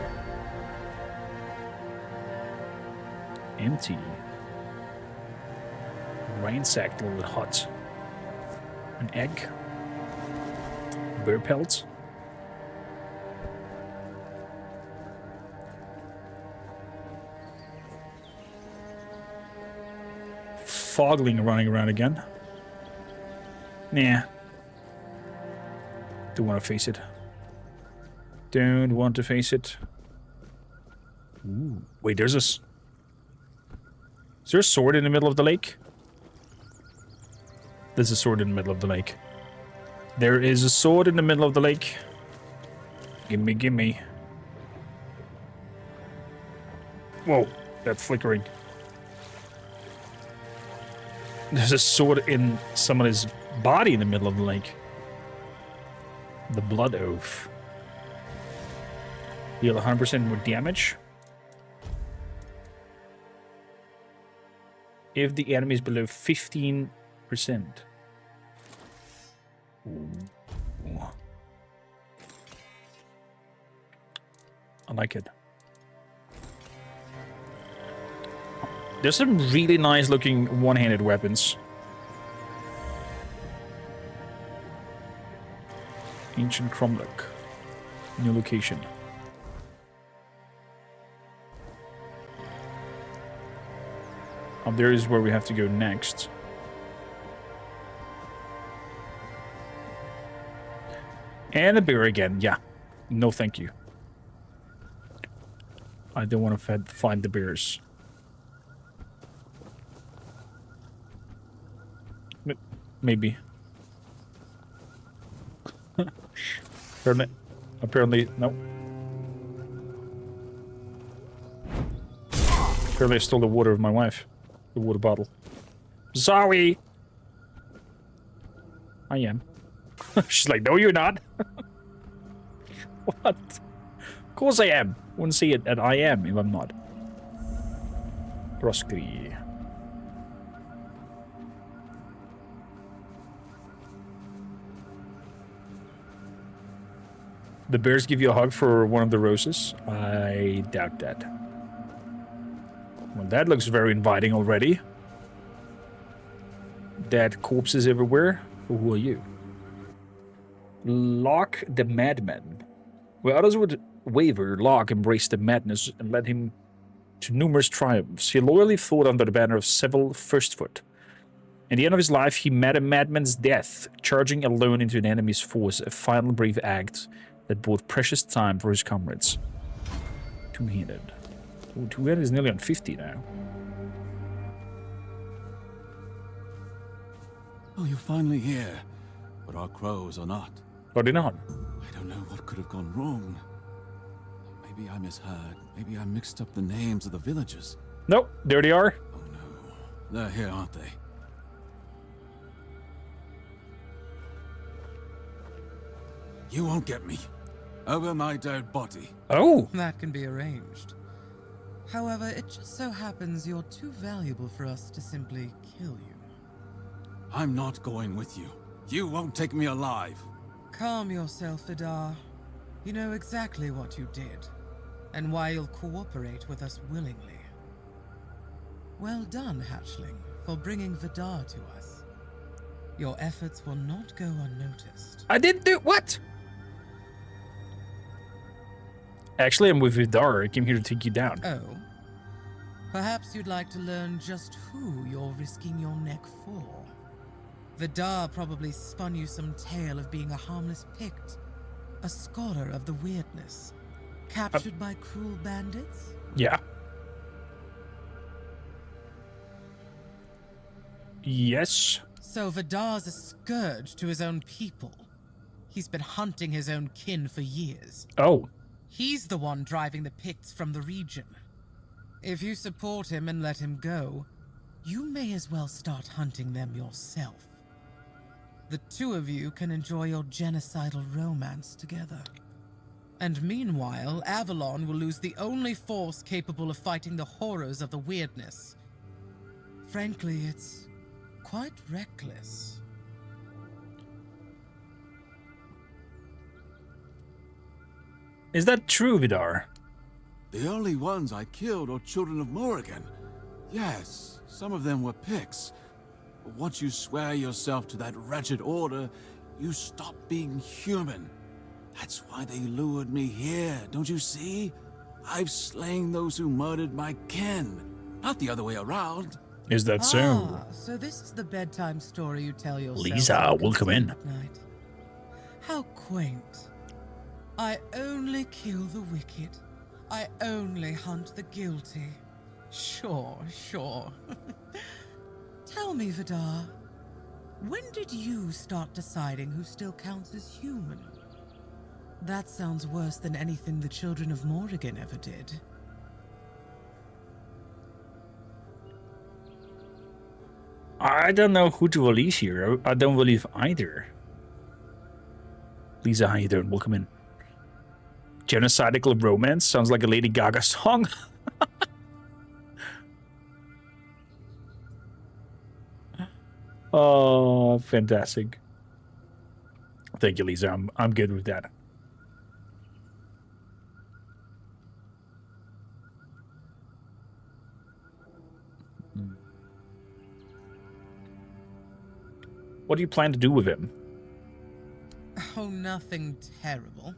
A: Empty. Ransacked little hut. An egg. Bear pelts. Fogling running around again. Nah. Don't want to face it. Don't want to face it. Ooh. Wait, there's a... Is there a sword in the middle of the lake? There's a sword in the middle of the lake. There is a sword in the middle of the lake. Gimme, gimme. Whoa, that's flickering. There's a sword in somebody's body in the middle of the lake. The Blood Oath. Deal 100% more damage. If the enemy is below 15%. Ooh. I like it. There's some really nice looking one-handed weapons. Ancient Cromlech. New location. Up there is where we have to go next. And a bear again, yeah. No thank you. I don't want to find the bears. Maybe. Apparently, no. Apparently I stole the water of my wife. The water bottle. Sorry! I am. She's like, no, you're not. What? Of course I am. Wouldn't say it at I am if I'm not. Roskri. The bears give you a hug for one of the roses? I doubt that. Well, that looks very inviting already. Dead corpses everywhere. Who are you? Locke the Madman. Where others would waver, Locke embraced the madness and led him to numerous triumphs. He loyally fought under the banner of Seville Firstfoot. At the end of his life, he met a madman's death, charging alone into an enemy's force, a final brave act that bought precious time for his comrades. Two-handed. Oh, two-handed is nearly on 50 now.
M: Oh, you're finally here. But our crows are not.
A: Are they not?
M: I don't know what could have gone wrong. Maybe I misheard. Maybe I mixed up the names of the villagers.
A: Nope, there they are.
M: Oh no. They're here, aren't they? You won't get me. Over my dead body.
A: Oh!
N: That can be arranged. However, it just so happens you're too valuable for us to simply kill you.
M: I'm not going with you. You won't take me alive.
N: Calm yourself, Vidar. You know exactly what you did, and why you'll cooperate with us willingly. Well done, Hatchling, for bringing Vidar to us. Your efforts will not go unnoticed.
A: I didn't do what? Actually, I'm with Vidar. I came here to take you down.
N: Oh? Perhaps you'd like to learn just who you're risking your neck for. Vidar probably spun you some tale of being a harmless Pict, a scholar of the weirdness, captured by cruel bandits?
A: Yeah. Yes.
N: So Vidar's a scourge to his own people. He's been hunting his own kin for years.
A: Oh.
N: He's the one driving the Picts from the region. If you support him and let him go, you may as well start hunting them yourself. The two of you can enjoy your genocidal romance together. And meanwhile, Avalon will lose the only force capable of fighting the horrors of the weirdness. Frankly, it's quite reckless.
A: Is that true, Vidar?
M: The only ones I killed are children of Morrigan. Yes, some of them were Picts. But once you swear yourself to that wretched order, you stop being human. That's why they lured me here, don't you see? I've slain those who murdered my kin, not the other way around.
A: Is that so?
N: So this is the bedtime story you tell yourself.
A: Lisa, welcome in.
N: At night. How quaint. I only kill the wicked. I only hunt the guilty. Sure. Tell me, Vidar, when did you start deciding who still counts as human? That sounds worse than anything the children of Morrigan ever did.
A: I don't know who to release here. I don't believe either. Lisa, how you doing? Welcome in. Genocidal romance? Sounds like a Lady Gaga song. Oh, fantastic. Thank you, Lisa. I'm good with that. What do you plan to do with him?
N: Oh, nothing terrible.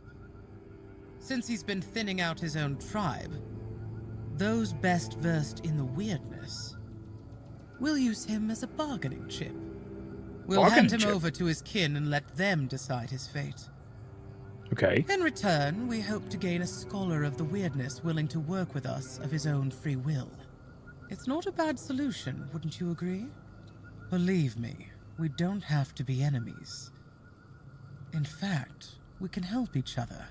N: Since he's been thinning out his own tribe, those best versed in the weirdness, we'll use him as a bargaining chip. We'll hand him over to his kin and let them decide his fate.
A: Okay.
N: In return, we hope to gain a scholar of the weirdness willing to work with us of his own free will. It's not a bad solution, wouldn't you agree? Believe me, we don't have to be enemies. In fact, we can help each other.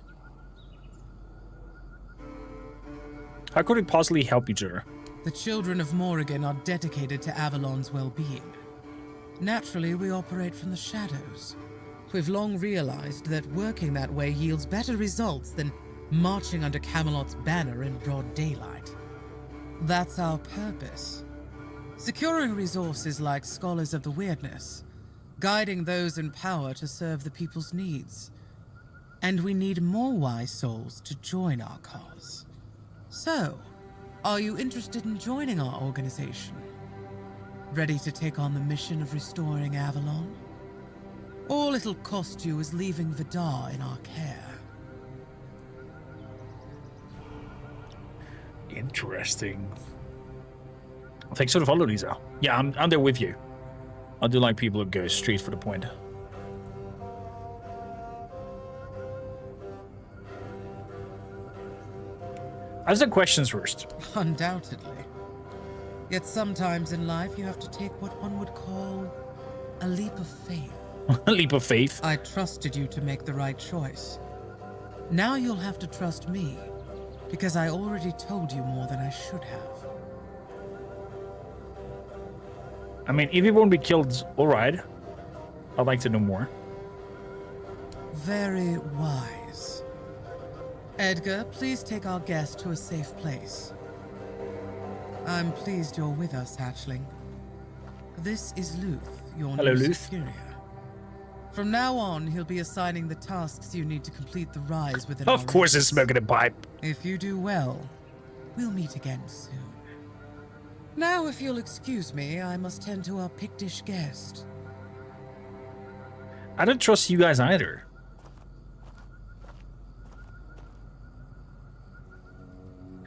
A: How could we possibly help each other?
N: The children of Morrigan are dedicated to Avalon's well-being. Naturally, we operate from the shadows. We've long realized that working that way yields better results than marching under Camelot's banner in broad daylight. That's our purpose. Securing resources like scholars of the weirdness, guiding those in power to serve the people's needs. And we need more wise souls to join our cause. So, are you interested in joining our organization? Ready to take on the mission of restoring Avalon? All it'll cost you is leaving Vidar in our care.
A: Interesting. Thanks for the follow, Lisa. Yeah, I'm there with you. I do like people who go straight for the point. Ask the questions first.
N: Undoubtedly. Yet sometimes in life you have to take what one would call a leap of faith.
A: A leap of faith?
N: I trusted you to make the right choice. Now you'll have to trust me, because I already told you more than I should have.
A: I mean, if he won't be killed, alright. I'd like to know more.
N: Very wise. Edgar, please take our guest to a safe place. I'm pleased you're with us, Hatchling. This is Luth, your
A: Hello,
N: new
A: Luth.
N: superior. From now on, he'll be assigning the tasks you need to complete the rise within
A: Of
N: our
A: course,
N: ranks.
A: it's smoking a pipe.
N: If you do well, we'll meet again soon. Now, if you'll excuse me, I must tend to our Pictish guest.
A: I don't trust you guys either.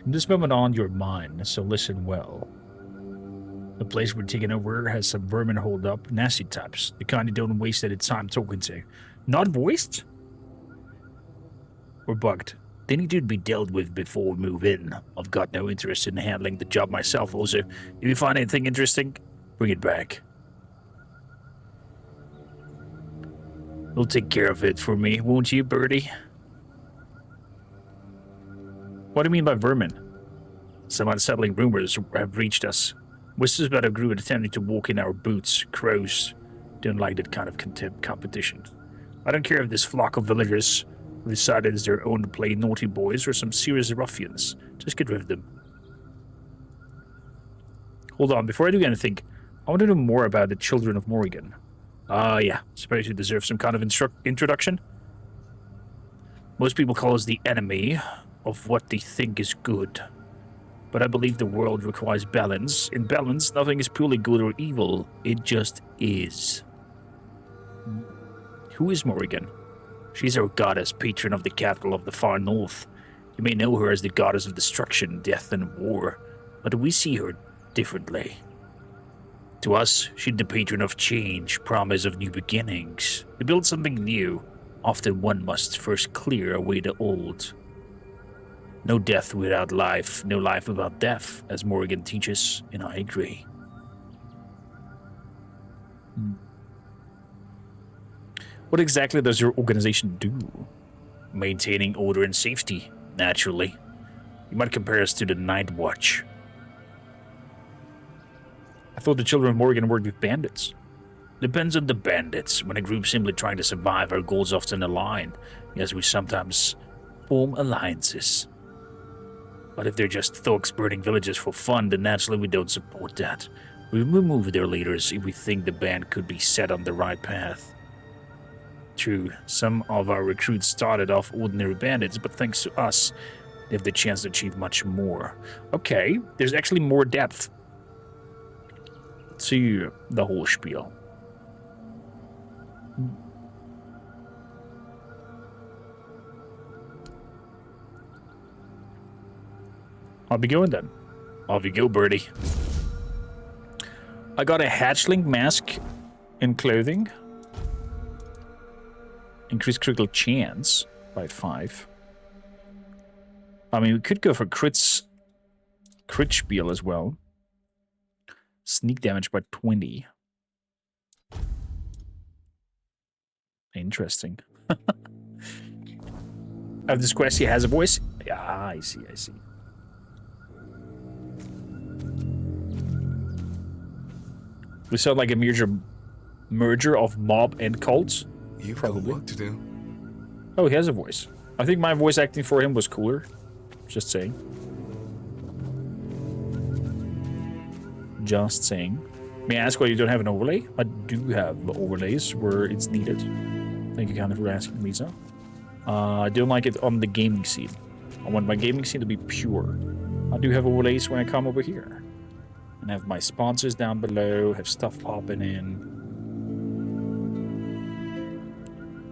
A: From this moment on, you're mine, so listen well. The place we're taking over has some vermin holed up, nasty types, the kind you don't waste any time talking to. Not voiced? We're bugged. They need to be dealt with before we move in. I've got no interest in handling the job myself. Also, if you find anything interesting, bring it back. You'll take care of it for me, won't you, Birdie? What do you mean by vermin? Some unsettling rumors have reached us. Whispers about a group attempting to walk in our boots. Crows don't like that kind of competition. I don't care if this flock of villagers have decided it's their own to play naughty boys or some serious ruffians. Just get rid of them. Hold on, before I do anything, I want to know more about the Children of Morrigan. Yeah, suppose you deserve some kind of introduction. Most people call us the enemy of what they think is good. But I believe the world requires balance. In balance, nothing is purely good or evil. It just is. Who is Morrigan? She's our goddess, patron of the capital of the far north. You may know her as the goddess of destruction, death, and war, but we see her differently. To us, she's the patron of change, promise of new beginnings. To build something new, often one must first clear away the old. No death without life, no life without death, as Morrigan teaches, and I agree. What exactly does your organization do? Maintaining order and safety, naturally. You might compare us to the Night Watch. I thought the Children of Morrigan worked with bandits. Depends on the bandits. When a group's simply trying to survive, our goals often align. Yes, we sometimes form alliances. But if they're just thugs burning villages for fun, then naturally we don't support that. We remove their leaders if we think the band could be set on the right path. True, some of our recruits started off ordinary bandits, but thanks to us, they have the chance to achieve much more. Okay, there's actually more depth to the whole spiel. I'll be going then. Off you go, Birdie. I got a hatchling mask and clothing. Increase critical chance by 5. I mean, we could go for crit spiel as well. Sneak damage by 20. Interesting. Of this quest, he has a voice? Yeah, I see, I see. We sound like a merger of mob and cult.
C: You've
A: probably
C: got work to do.
A: Oh, he has a voice. I think my voice acting for him was cooler. Just saying. Just saying. May I ask why you don't have an overlay? I do have overlays where it's needed. Thank you kind of for asking, Lisa. I don't like it on the gaming scene. I want my gaming scene to be pure. I do have overlays when I come over here. And have my sponsors down below, have stuff popping in.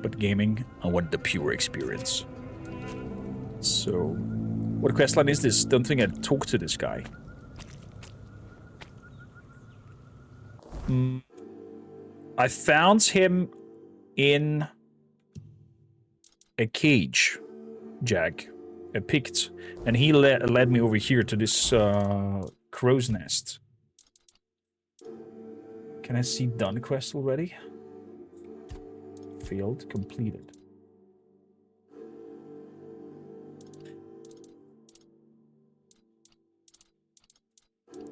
A: But gaming, I want the pure experience. So, what questline is this? Don't think I'd talk to this guy. I found him in a cage, Jack, a pict, and he led me over here to this crow's nest. Can I see done quest already? Failed, completed.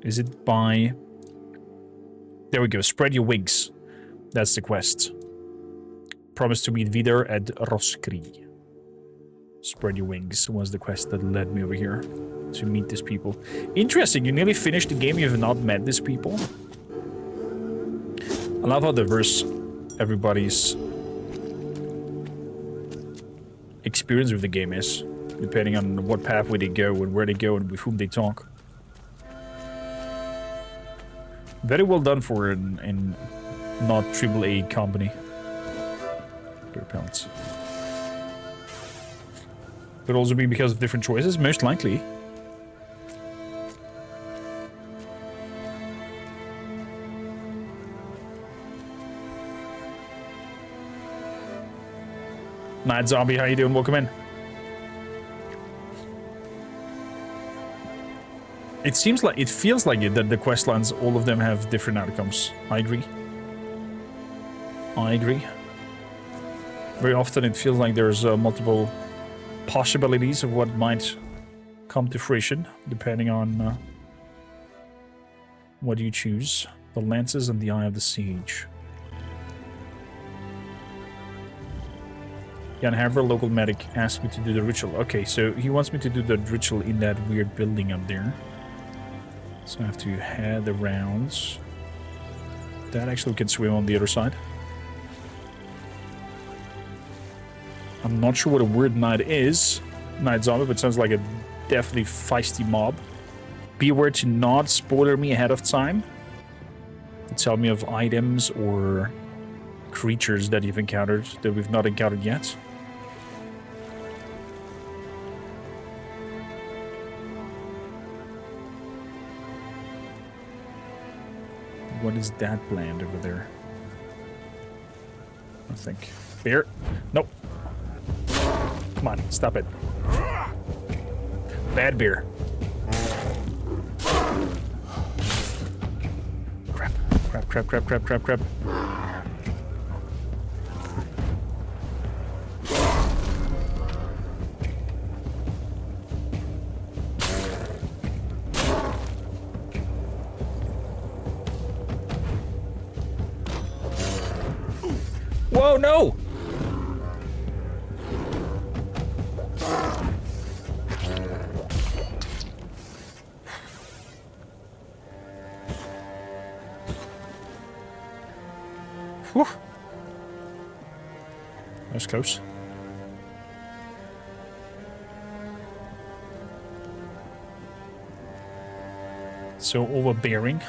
A: Is it by... There we go, spread your wings. That's the quest. Promise to meet Vidar at Roskri. Spread your wings was the quest that led me over here to meet these people. Interesting, you nearly finished the game, you have not met these people. I love how diverse everybody's experience with the game is, depending on what pathway they go and where they go and with whom they talk. Very well done for an not AAA company. Beer pellets. Could also be because of different choices, most likely. Night Zombie, how you doing? Welcome in. It seems like, it feels like it, that the quest lines, all of them have different outcomes. I agree. I agree. Very often it feels like there's multiple possibilities of what might come to fruition, depending on what you choose. The lances and the eye of the siege. Jan Haver, local medic, asked me to do the ritual. Okay, so he wants me to do the ritual in that weird building up there. So I have to head around. That actually can swim on the other side. I'm not sure what a weird knight is. Night Zombie, but it sounds like a definitely feisty mob. Be aware to not spoiler me ahead of time. To tell me of items or creatures that you've encountered that we've not encountered yet. What is that bland over there? I think. Beer? Nope. Come on, stop it. Bad beer. Crap, crap, crap, crap, crap, crap, crap. Whoa, no! Whew. That was close. So overbearing.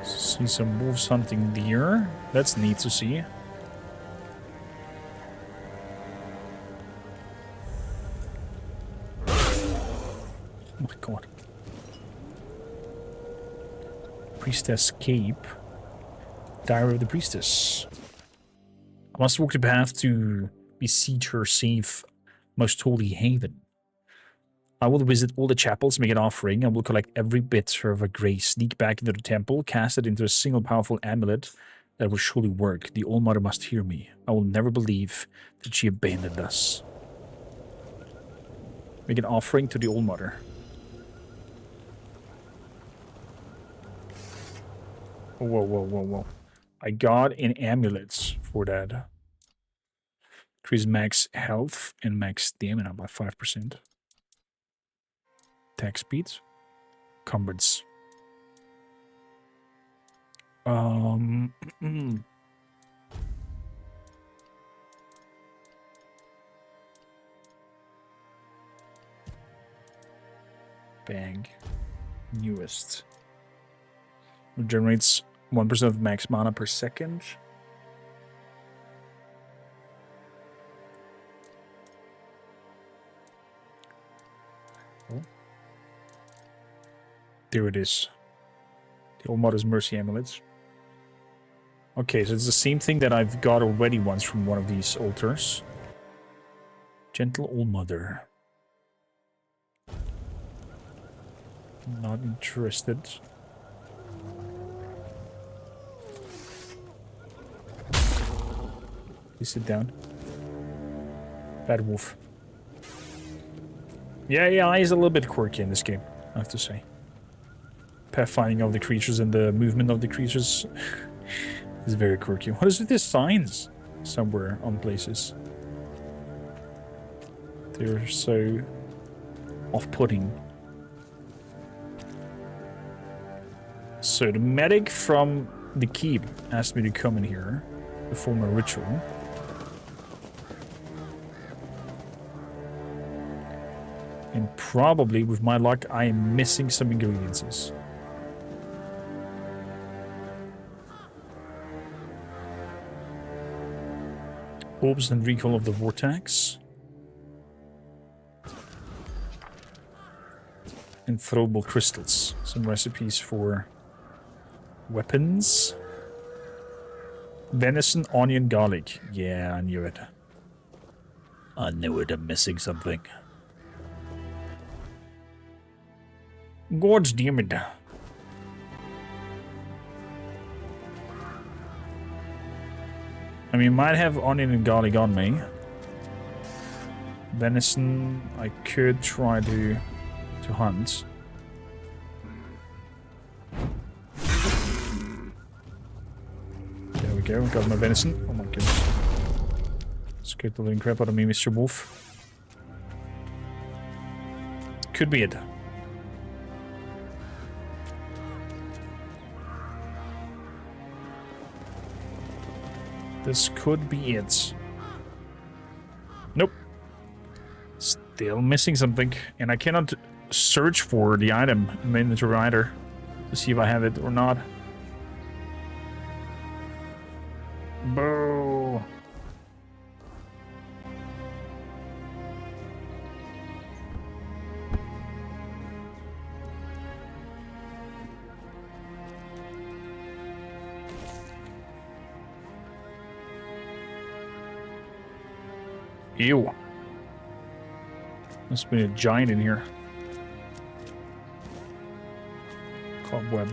A: See some wolves hunting deer. That's neat to see. Oh my god. Priestess Cape. Diary of the Priestess. I must walk the path to beseech her safe, most holy haven. I will visit all the chapels, make an offering. I will collect every bit of her grace, sneak back into the temple, cast it into a single powerful amulet that will surely work. The All-Mother must hear me. I will never believe that she abandoned us. Make an offering to the All-Mother. Whoa, whoa, whoa, whoa. I got an amulet for that. Increase max health and max stamina by 5%. Attack speed. Cumbrance. Bang. Newest. It generates 1% of max mana per second. Oh. There it is. The All-Mother's Mercy Amulets. Okay, so it's the same thing that I've got already once from one of these altars. Gentle All-Mother. Not interested. Please sit down. Bad wolf. Yeah, he's a little bit quirky in this game, I have to say. Pathfinding of the creatures and the movement of the creatures is very quirky. What is with these signs somewhere on places? They're so off-putting. So the medic from the keep asked me to come in here, perform a ritual. And probably, with my luck, I am missing some ingredients. Orbs and recall of the vortex. And throwable crystals. Some recipes for weapons. Venison, onion, garlic. Yeah, I knew it. I knew it. I'm missing something. God damn it. I mean, might have onion and garlic on me. Venison, I could try to hunt. There we go, got my venison. Oh my goodness. Scared the living crap out of me, Mr. Wolf. Could be it. This could be it. Nope. Still missing something. And I cannot search for the item in the inventory either to see if I have it or not. Boo. Ew. Must be a giant in here. Cobweb.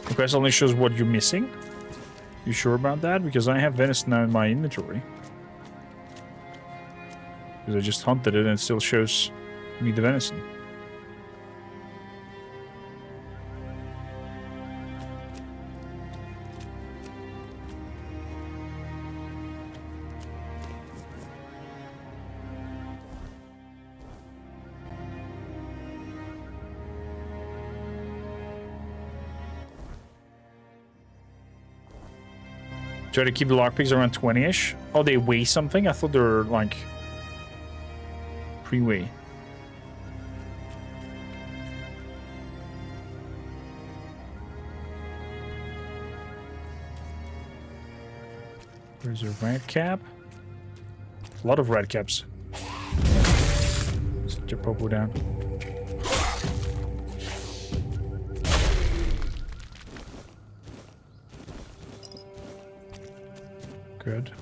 A: The quest only shows what you're missing. You sure about that? Because I have venison now in my inventory. Because I just hunted it and it still shows me the venison. Try to keep the lockpicks around 20-ish. Oh, they weigh something? I thought they were, like, pre-weigh. There's a red cap. A lot of red caps. Set your popo down. Good.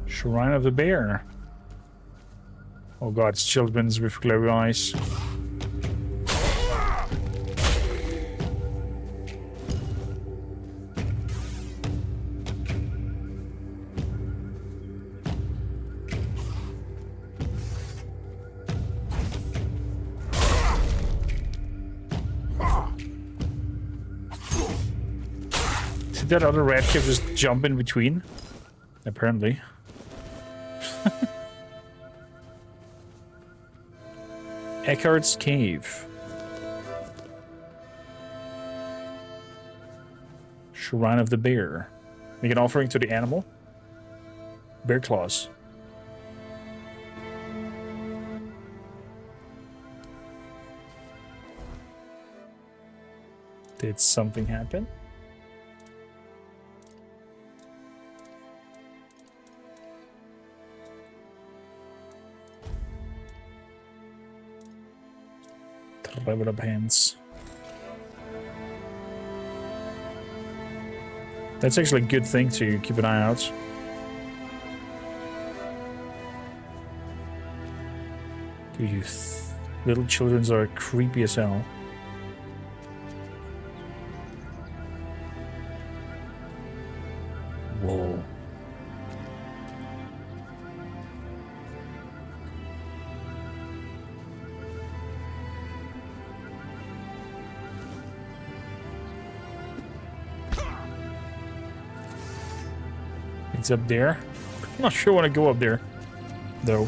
A: Shrine of the Bear. Oh god, it's children's with glowy eyes. That other red cap just jump in between? Apparently. Eckhart's Cave. Shrine of the Bear. Make an offering to the animal. Bear claws. Did something happen? Level up hands. That's actually a good thing to keep an eye out. Dude, you little children are creepy as hell. Whoa. It's up there. I'm not sure I want to go up there, though.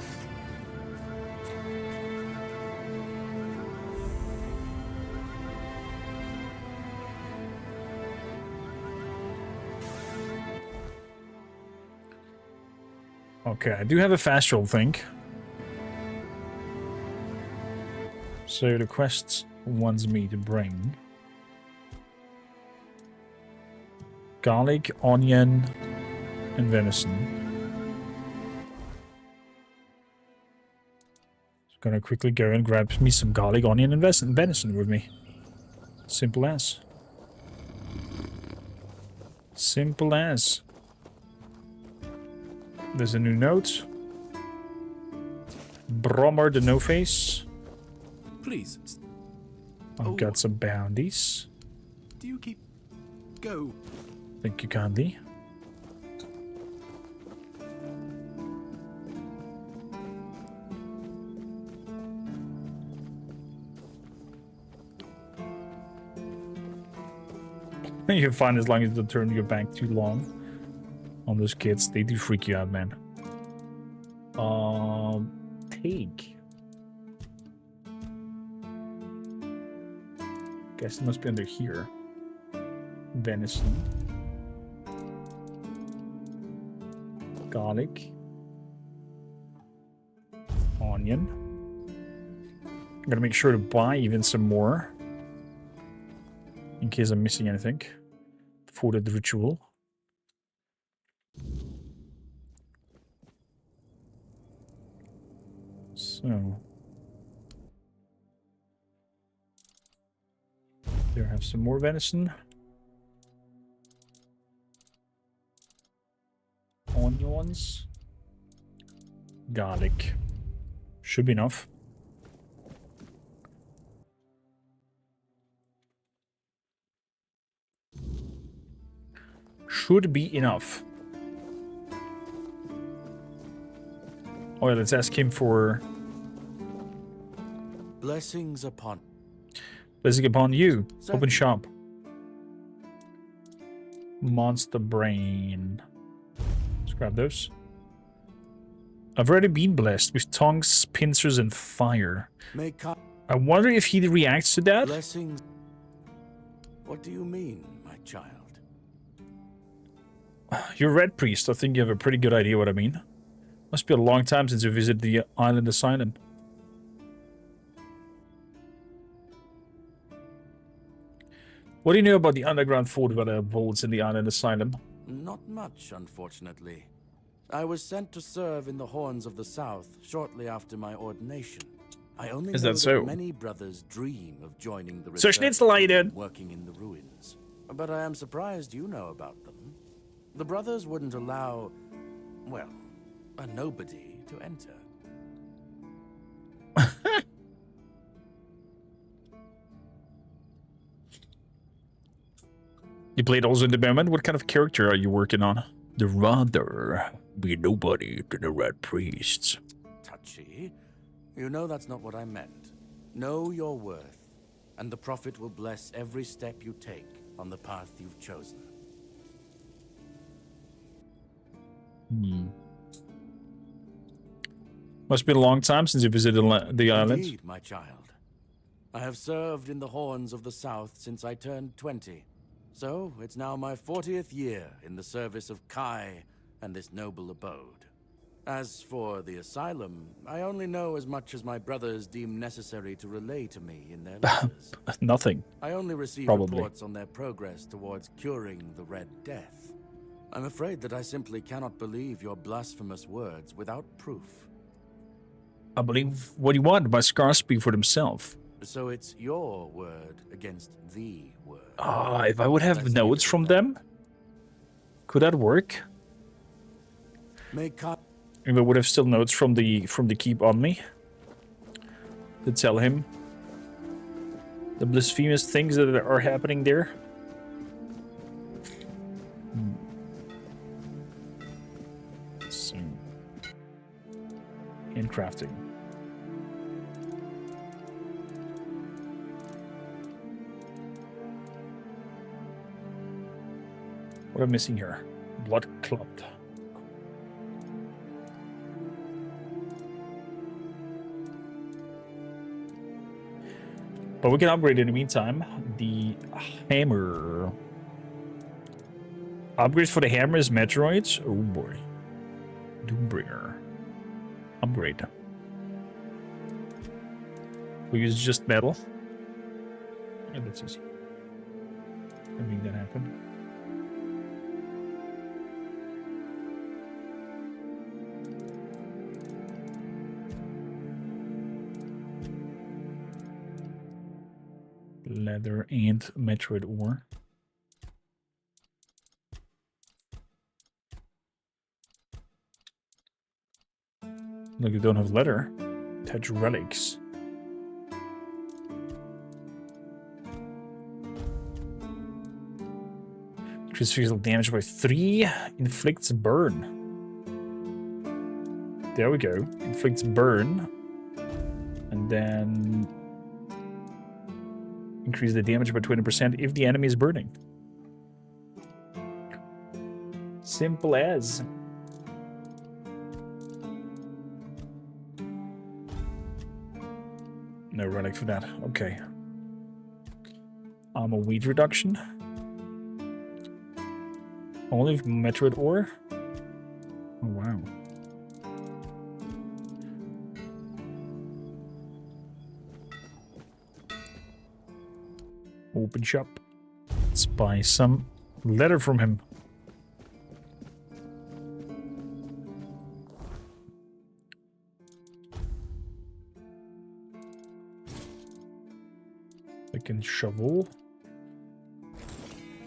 A: Okay, I do have a fast roll thing. So the quest wants me to bring garlic, onion, and venison. Just gonna quickly go and grab me some garlic, onion, and venison with me. Simple as. Simple as. There's a new note. Brommer the No-Face.
C: Please.
A: I've got some bounties.
C: Do you keep... Go.
A: Thank you kindly. You're fine as long as you don't turn your back too long on those kids. They do freak you out, man. Take. Guess it must be under here. Venison. Garlic. Onion. I'm gonna make sure to buy even some more. In case I'm missing anything. For the ritual. So. There, have some more venison. Onions. Garlic. Should be enough. Should be enough. Oh yeah, let's ask him for...
O: Blessings upon...
A: Blessing upon you. Open shop. Monster Brain. Let's grab those. I've already been blessed with tongues, pincers, and fire. I wonder if he reacts to that.
O: Blessings. What do you mean, my child?
A: You're Red Priest. I think you have a pretty good idea what I mean. Must be a long time since you visited the Island Asylum. What do you know about the underground fort where there are vaults in the Island Asylum?
O: Not much, unfortunately. I was sent to serve in the Horns of the South shortly after my ordination. I only know that many brothers dream of joining the research team working in the ruins. But I am surprised you know about them. The brothers wouldn't allow, well, a nobody to enter.
A: You played also in the moment? What kind of character are you working on? The rather be nobody to the Red Priests.
O: Touchy. You know that's not what I meant. Know your worth, and the Prophet will bless every step you take on the path you've chosen.
A: Must be a long time since you visited the island.
O: Indeed, my child. I have served in the Horns of the South since I turned 20. So, it's now my 40th year in the service of Kai and this noble abode. As for the asylum, I only know as much as my brothers deem necessary to relay to me in their letters.
A: Nothing.
O: I only receive reports on their progress towards curing the Red Death. I'm afraid that I simply cannot believe your blasphemous words without proof.
A: I believe what you want. My scars speak for themselves.
O: So it's your word against the word.
A: If I would have notes from them, could that work? If I would have still notes from the keep on me. to tell him the blasphemous things that are happening there. So, and crafting. What am I missing here? Blood Club. But we can upgrade in the meantime. The hammer. Upgrades for the hammer is Metroids. Oh boy. Doombringer. Upgrade. We use just metal. Yeah, that's easy. I make that happen. Leather and Metroid ore. Look, you don't have leather. Touch relics. Increase physical damage by 3. Inflicts burn. There we go. Inflicts burn. And then increase the damage by 20% if the enemy is burning. Simple as. No relic for that. Okay. Armor weed reduction. Only Metroid ore? Oh, wow. Open shop. Let's buy some leather from him. I can shovel.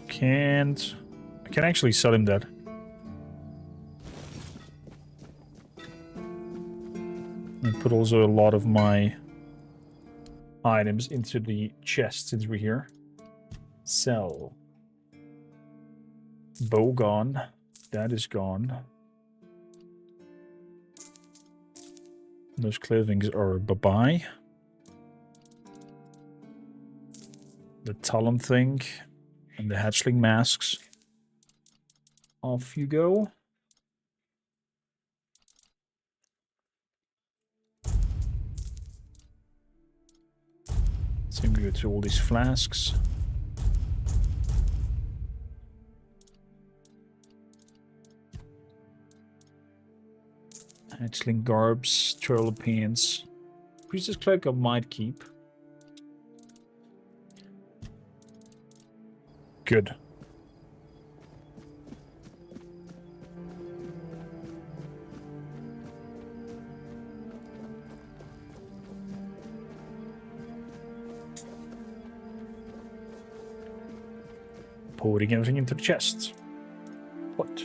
A: Can't. I can actually sell him that. And put also a lot of my items into the chest since we're here. Sell. Bow gone. That is gone. Those clothings are bye-bye. The Talon thing and the hatchling masks. Off you go. Same go to all these flasks. Hatchling garbs, turtle pants. Priestess cloak I might keep. Good. Pouring everything into the chest. What?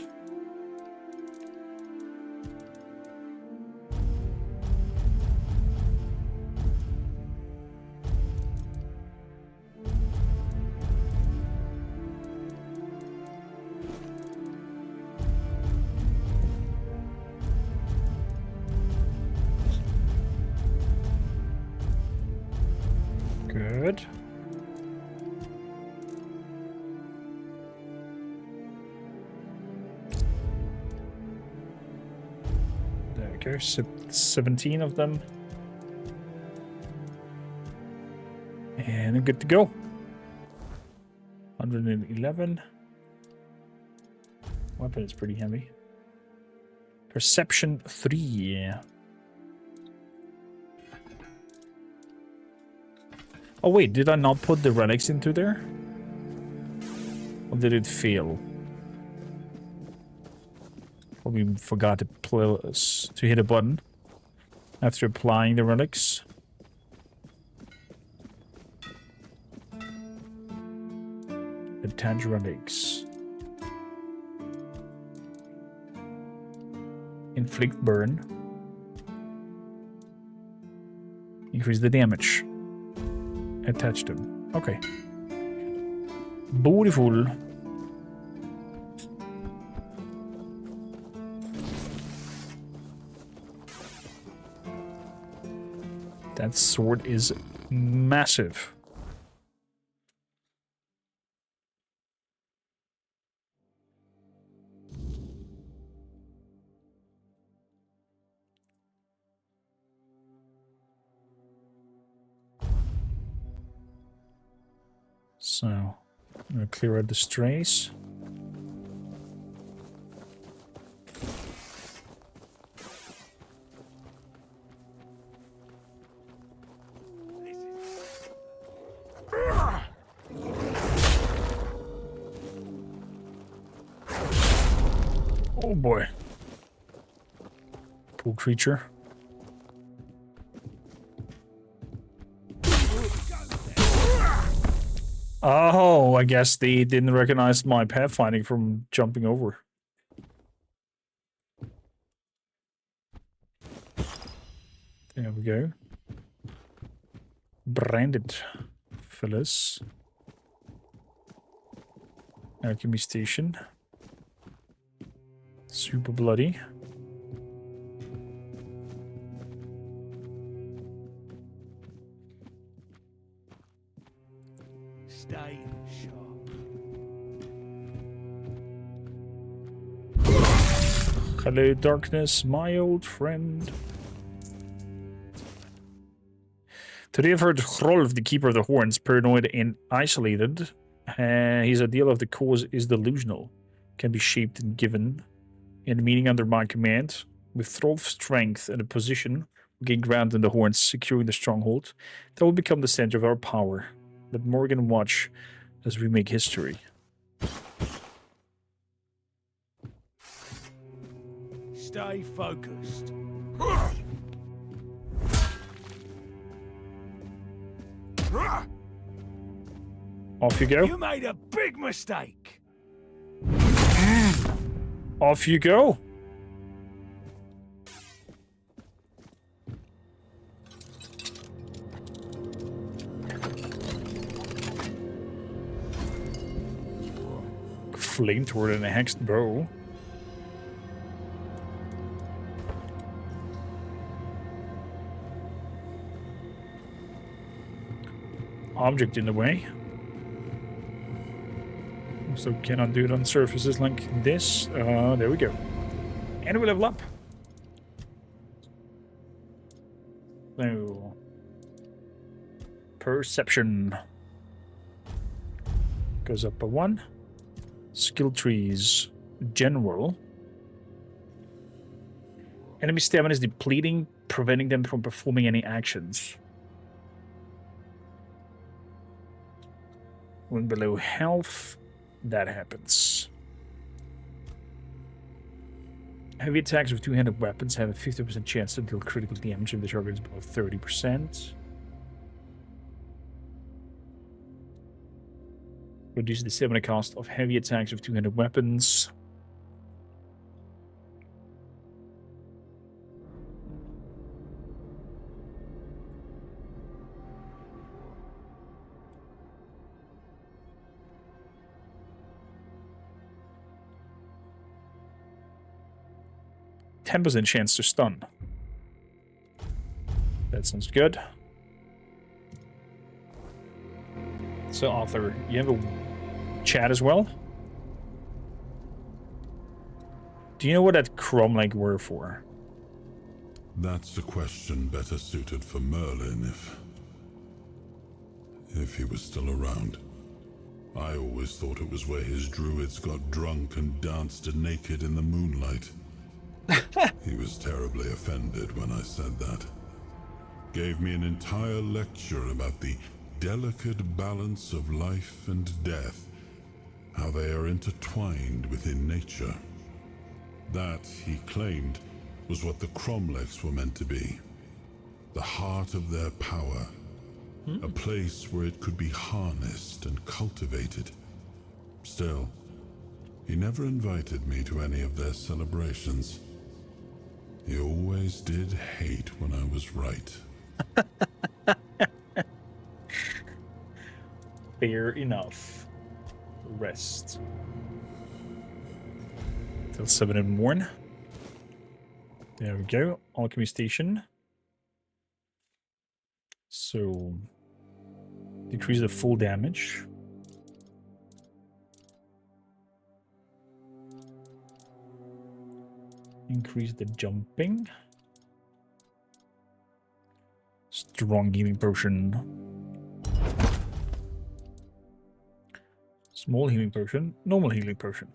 A: Good. There we go. 17 of them. And I'm good to go. 111. Weapon is pretty heavy. Perception 3. Yeah. Oh wait, did I not put the relics into there? Or did it fail? Probably forgot to hit a button after applying the relics. Attach relics. Inflict burn. Increase the damage. Attach them. Okay. Beautiful. That sword is massive. So, I'm gonna clear out the strays. Oh boy. Poor creature. Oh, I guess they didn't recognize my pathfinding from jumping over. There we go. Branded Phyllis. Alchemy Station. Super bloody.
J: Stay sharp.
A: Hello, darkness, my old friend. Today I've heard Hrolf, the Keeper of the Horns, paranoid and isolated. His ideal of the cause is delusional. Can be shaped and given in a meeting under my command. With Hrolf's strength and a position, we gain ground in the Horns, securing the stronghold. That will become the center of our power. Let Morgan watch as we make history.
J: Stay focused.
A: Off you go.
J: You made a big mistake.
A: Off you go. Flamethrower and a hexed bow. Object in the way. So cannot do it on surfaces like this. There we go. And we level up. So perception goes up by 1. Skill trees, general. Enemy stamina is depleting, preventing them from performing any actions. When below health, that happens. Heavy attacks with two-handed weapons have a 50% chance to deal critical damage if the target is below 30%. Reduce the stamina cost of heavy attacks with two-handed weapons. %10 chance to stun. That sounds good. So, Arthur, you have a chat as well? Do you know what that chrome leg were for?
P: That's a question better suited for Merlin if he was still around. I always thought it was where his druids got drunk and danced naked in the moonlight. He was terribly offended when I said that. Gave me an entire lecture about the delicate balance of life and death, how they are intertwined within nature. That, he claimed, was what the Cromlechs were meant to be. The heart of their power. A place where it could be harnessed and cultivated. Still, he never invited me to any of their celebrations. He always did hate when I was right.
A: Fair enough. Rest. Till 7 in the morning. There we go. Alchemy station. So, decrease the full damage. Increase the jumping. Strong healing potion. Small healing potion. Normal healing potion.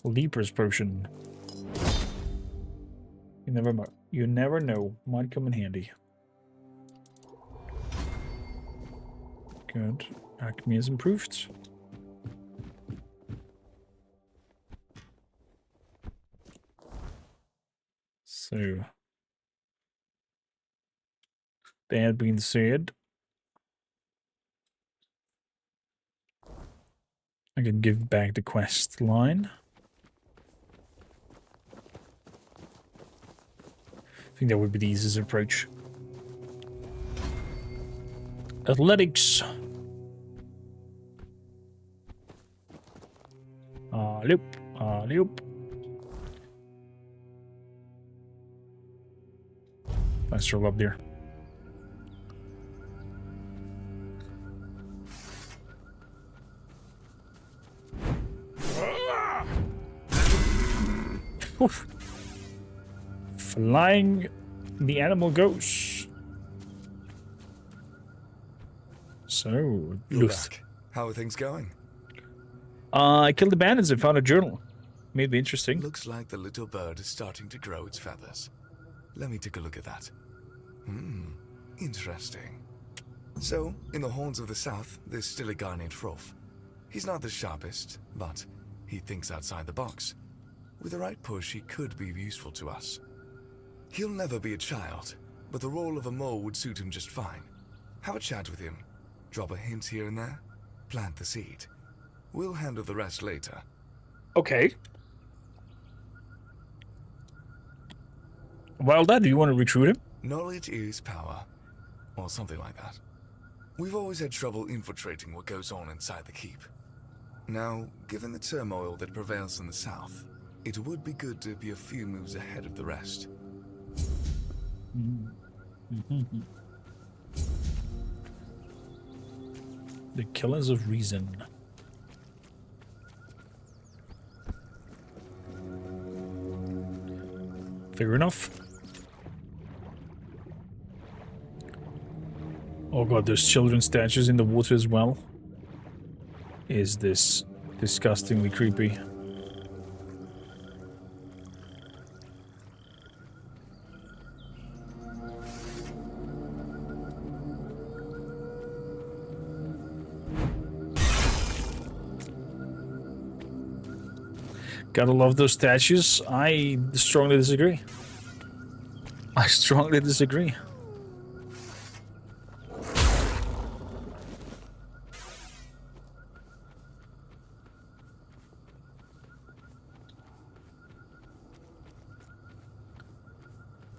A: Leaper's potion. You never know. Might come in handy. Good. Acme is improved. So that being said, I can give back the quest line. I think that would be the easiest approach. Athletics. Loop. Loop. Nice roll up there. Oof. Flying the animal goes. So,
Q: you're back. How are things going?
A: I killed the bandits and found a journal. May be interesting.
Q: Looks like the little bird is starting to grow its feathers. Let me take a look at that. Interesting. So, in the Horns of the South, there's still a guy named Hrolf. He's not the sharpest, but he thinks outside the box. With the right push, he could be useful to us. He'll never be a child, but the role of a mole would suit him just fine. Have a chat with him. Drop a hint here and there. Plant the seed. We'll handle the rest later.
A: Okay. Well, Dad, do you want to recruit him?
Q: Knowledge is power. Or something like that. We've always had trouble infiltrating what goes on inside the keep. Now, given the turmoil that prevails in the south, it would be good to be a few moves ahead of the rest.
A: The Killers of Reason. Fair enough. Oh god, there's children's statues in the water as well. Is this disgustingly creepy? Gotta love those statues. I strongly disagree. I strongly disagree.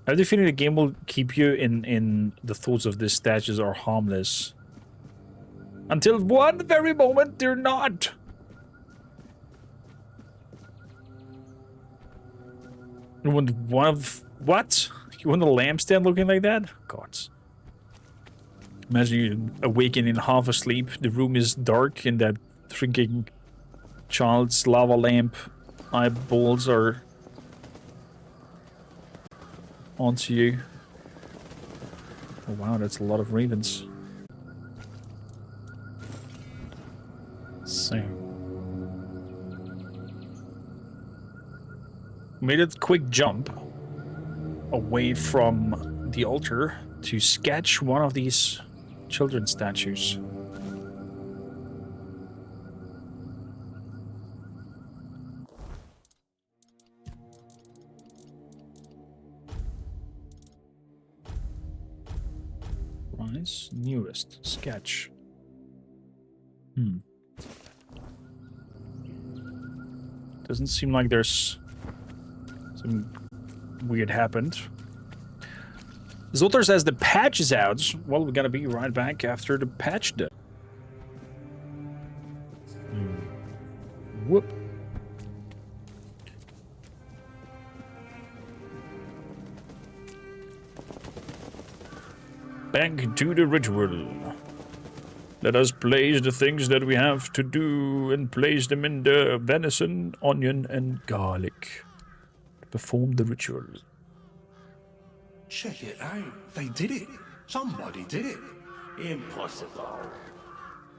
A: I have the feeling the game will keep you in the thoughts of these statues are harmless. Until one very moment they're not. You want one of what? You want a lampstand looking like that? God. Imagine you awaken in half asleep. The room is dark and that shrinking child's lava lamp eyeballs are onto you. Oh wow, that's a lot of ravens. So made a quick jump away from the altar to sketch one of these children's statues. Rise, newest sketch. Doesn't seem like there's Something weird happened. Zoltar says the patch is out. Well, we're gonna be right back after the patch done. Whoop. Back to the ritual. Let us place the things that we have to do and place them in the venison, onion, and garlic. Perform the ritual.
J: Check it out. They did it. Somebody did it.
F: Impossible.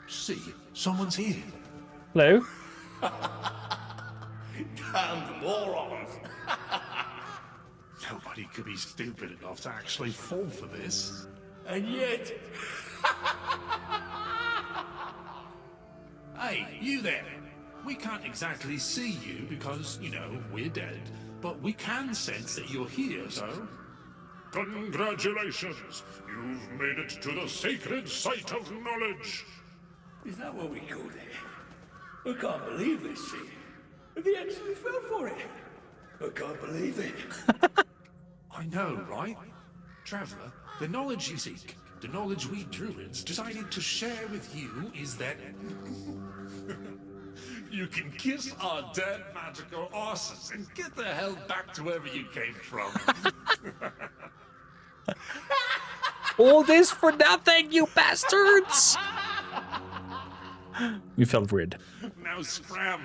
J: See, someone's here.
A: Hello?
F: Damned morons.
J: Nobody could be stupid enough to actually fall for this.
F: And yet...
J: Hey, you there. We can't exactly see you because, you know, we're dead. But we can sense that you're here, so...
P: Congratulations! You've made it to the sacred site of knowledge!
F: Is that what we call it? I can't believe this thing. They actually fell for it. I can't believe it.
J: I know, right? Traveler, the knowledge you seek, the knowledge we druids decided to share with you is that...
P: You can kiss our dead magical asses and get the hell back to wherever you came from.
A: All this for nothing, you bastards! We felt weird.
P: Now scram.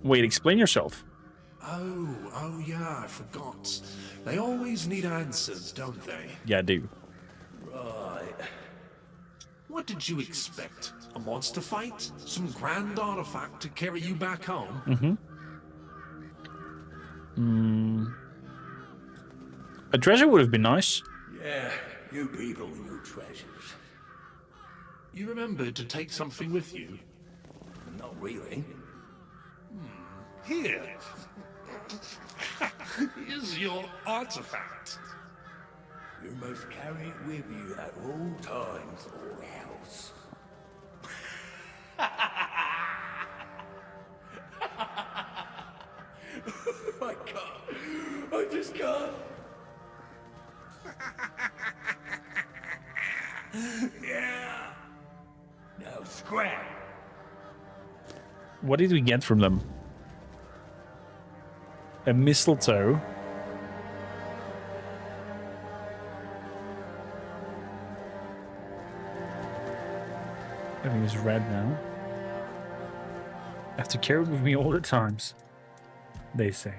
A: Wait, explain yourself.
J: Oh yeah, I forgot. They always need answers, don't they?
A: Yeah, I do.
F: Right.
J: What did you expect? A monster fight? Some grand artifact to carry you back home?
A: A treasure would have been nice.
F: Yeah, you people and your treasures.
J: You remembered to take something with you?
F: Not really.
P: Here. Here's your artifact.
F: You must carry it with you at all times or else. I can't. I just can't. Yeah. Now scram.
A: What did we get from them? A mistletoe. Everything is red now. I have to carry it with me all the times, they say.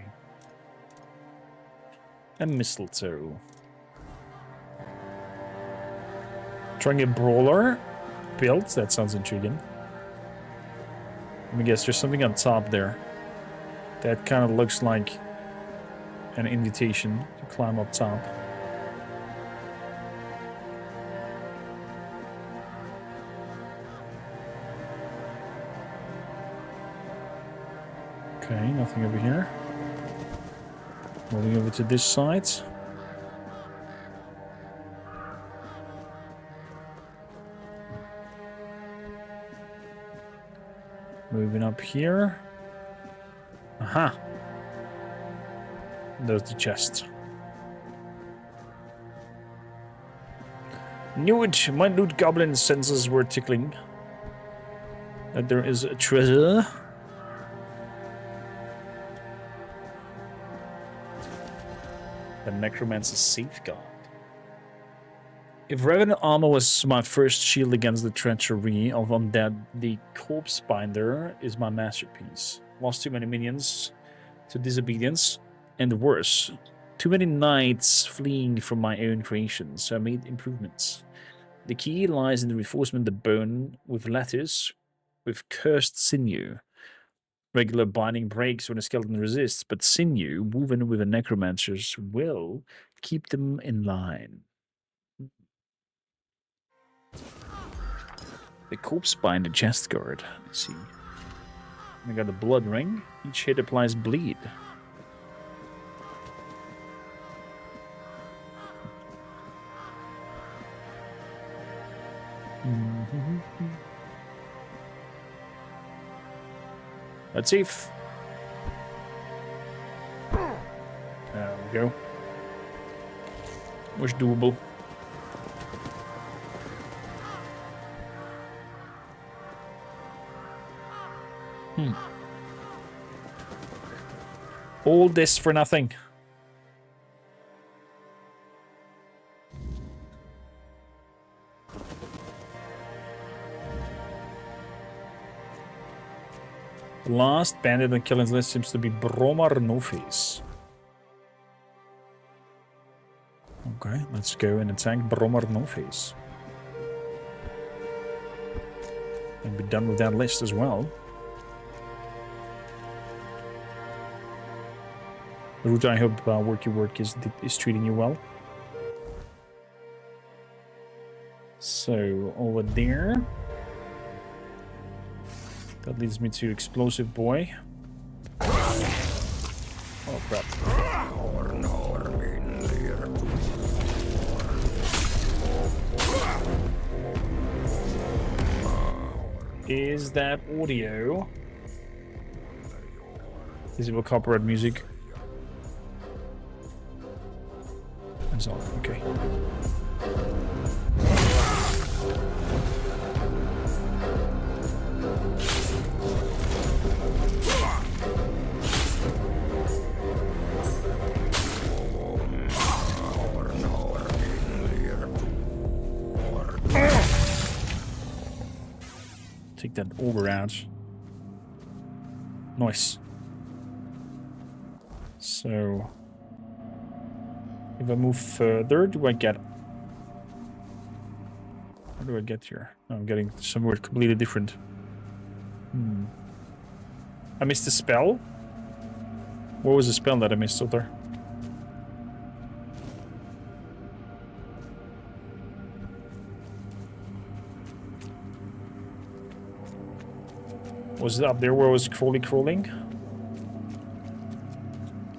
A: A mistletoe. Trying a brawler build? That sounds intriguing. Let me guess, there's something on top there. That kind of looks like an invitation to climb up top. Okay, nothing over here. Moving over to this side. Moving up here. Aha. There's the chest. Knew it! My loot goblin senses were tickling. That there is a treasure. The necromancer's safeguard. If revenant armor was my first shield against the treachery of undead, the corpse binder is my masterpiece. Lost too many minions to disobedience, and worse, too many knights fleeing from my own creations, so I made improvements. The key lies in the reinforcement of the bone with letters with cursed sinew. Regular binding breaks when a skeleton resists, but sinew, woven with a necromancer's will, keep them in line. The corpse binder chest guard. Let's see. I got a blood ring. Each hit applies bleed. Let's see if... There we go. Was doable. All this for nothing. The last bandit on Killen's list seems to be Bromar No-Face. Okay, let's go and attack Bromar No-Face. And be done with that list as well. Ruta, I hope work is treating you well. So, over there. That leads me to Explosive Boy. Oh, crap. Is that audio? Disable copyright music. That's all. Okay. Take that ogre out. Nice. So, if I move further, do I get... How do I get here? Oh, I'm getting somewhere completely different. I missed a spell? What was the spell that I missed out there? Was it up there where I was crawling?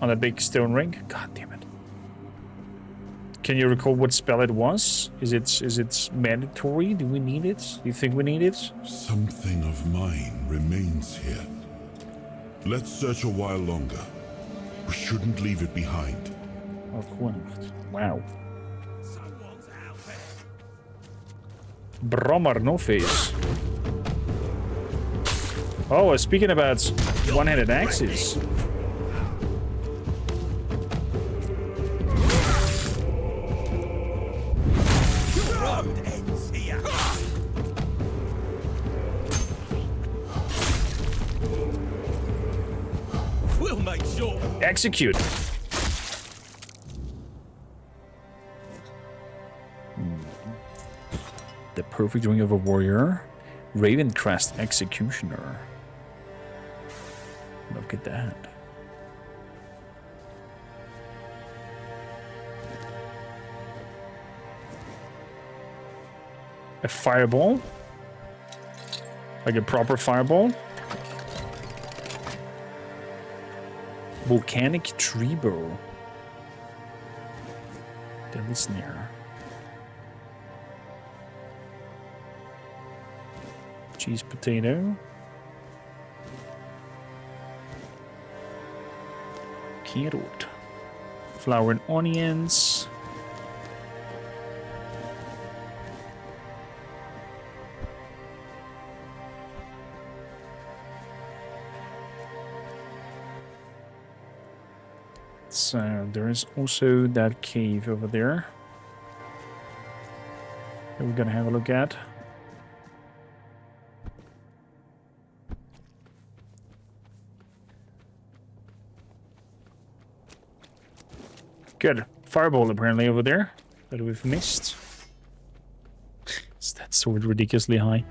A: On a big stone ring? God damn it. Can you recall what spell it was? Is it mandatory? Do we need it? Do you think we need it?
P: Something of mine remains here. Let's search a while longer. We shouldn't leave it behind.
A: Oh, cool. Wow. Bromar No-Face. Oh, speaking about one-handed axes.
K: We'll make sure.
A: Execute. The perfect ring of a warrior. Ravencrest Executioner. Look at that. A fireball? Like a proper fireball? Volcanic tree bow. Deadly snare. Cheese potato. Carrot. Flour and onions. So there is also that cave over there that we're gonna have a look at. Good. Fireball apparently over there that we've missed. Is that sword ridiculously high?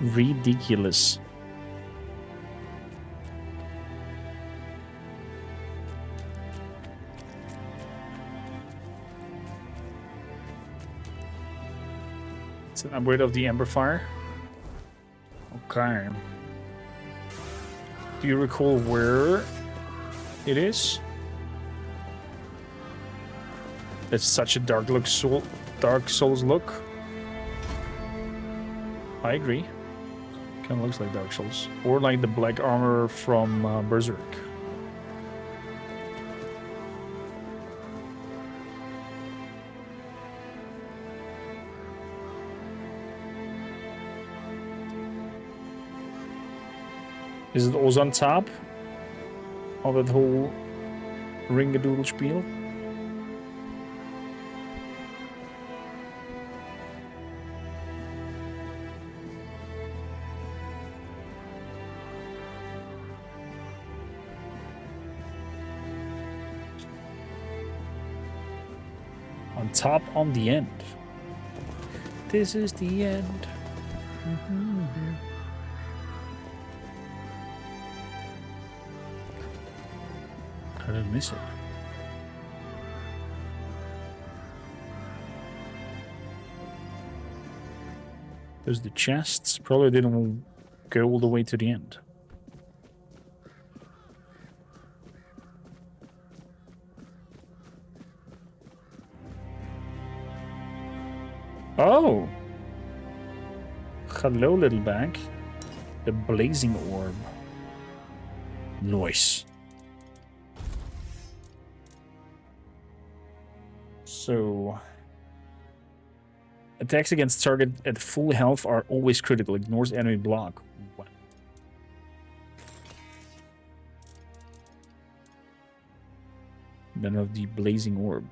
A: Ridiculous. It's an upgrade of the Ember Fire. Okay. Do you recall where it is? It's such a Dark Souls look. I agree. Kind of looks like Dark Souls. Or like the black armor from Berserk. Is it also on top of that whole ring-a-doodle spiel? On top, on the end. This is the end. How did I miss it? There's the chests. Probably didn't go all the way to the end. Oh! Hello, little bag. The blazing orb. Nice. So... attacks against target at full health are always critical. Ignores enemy block. Wow. Then of the blazing orb.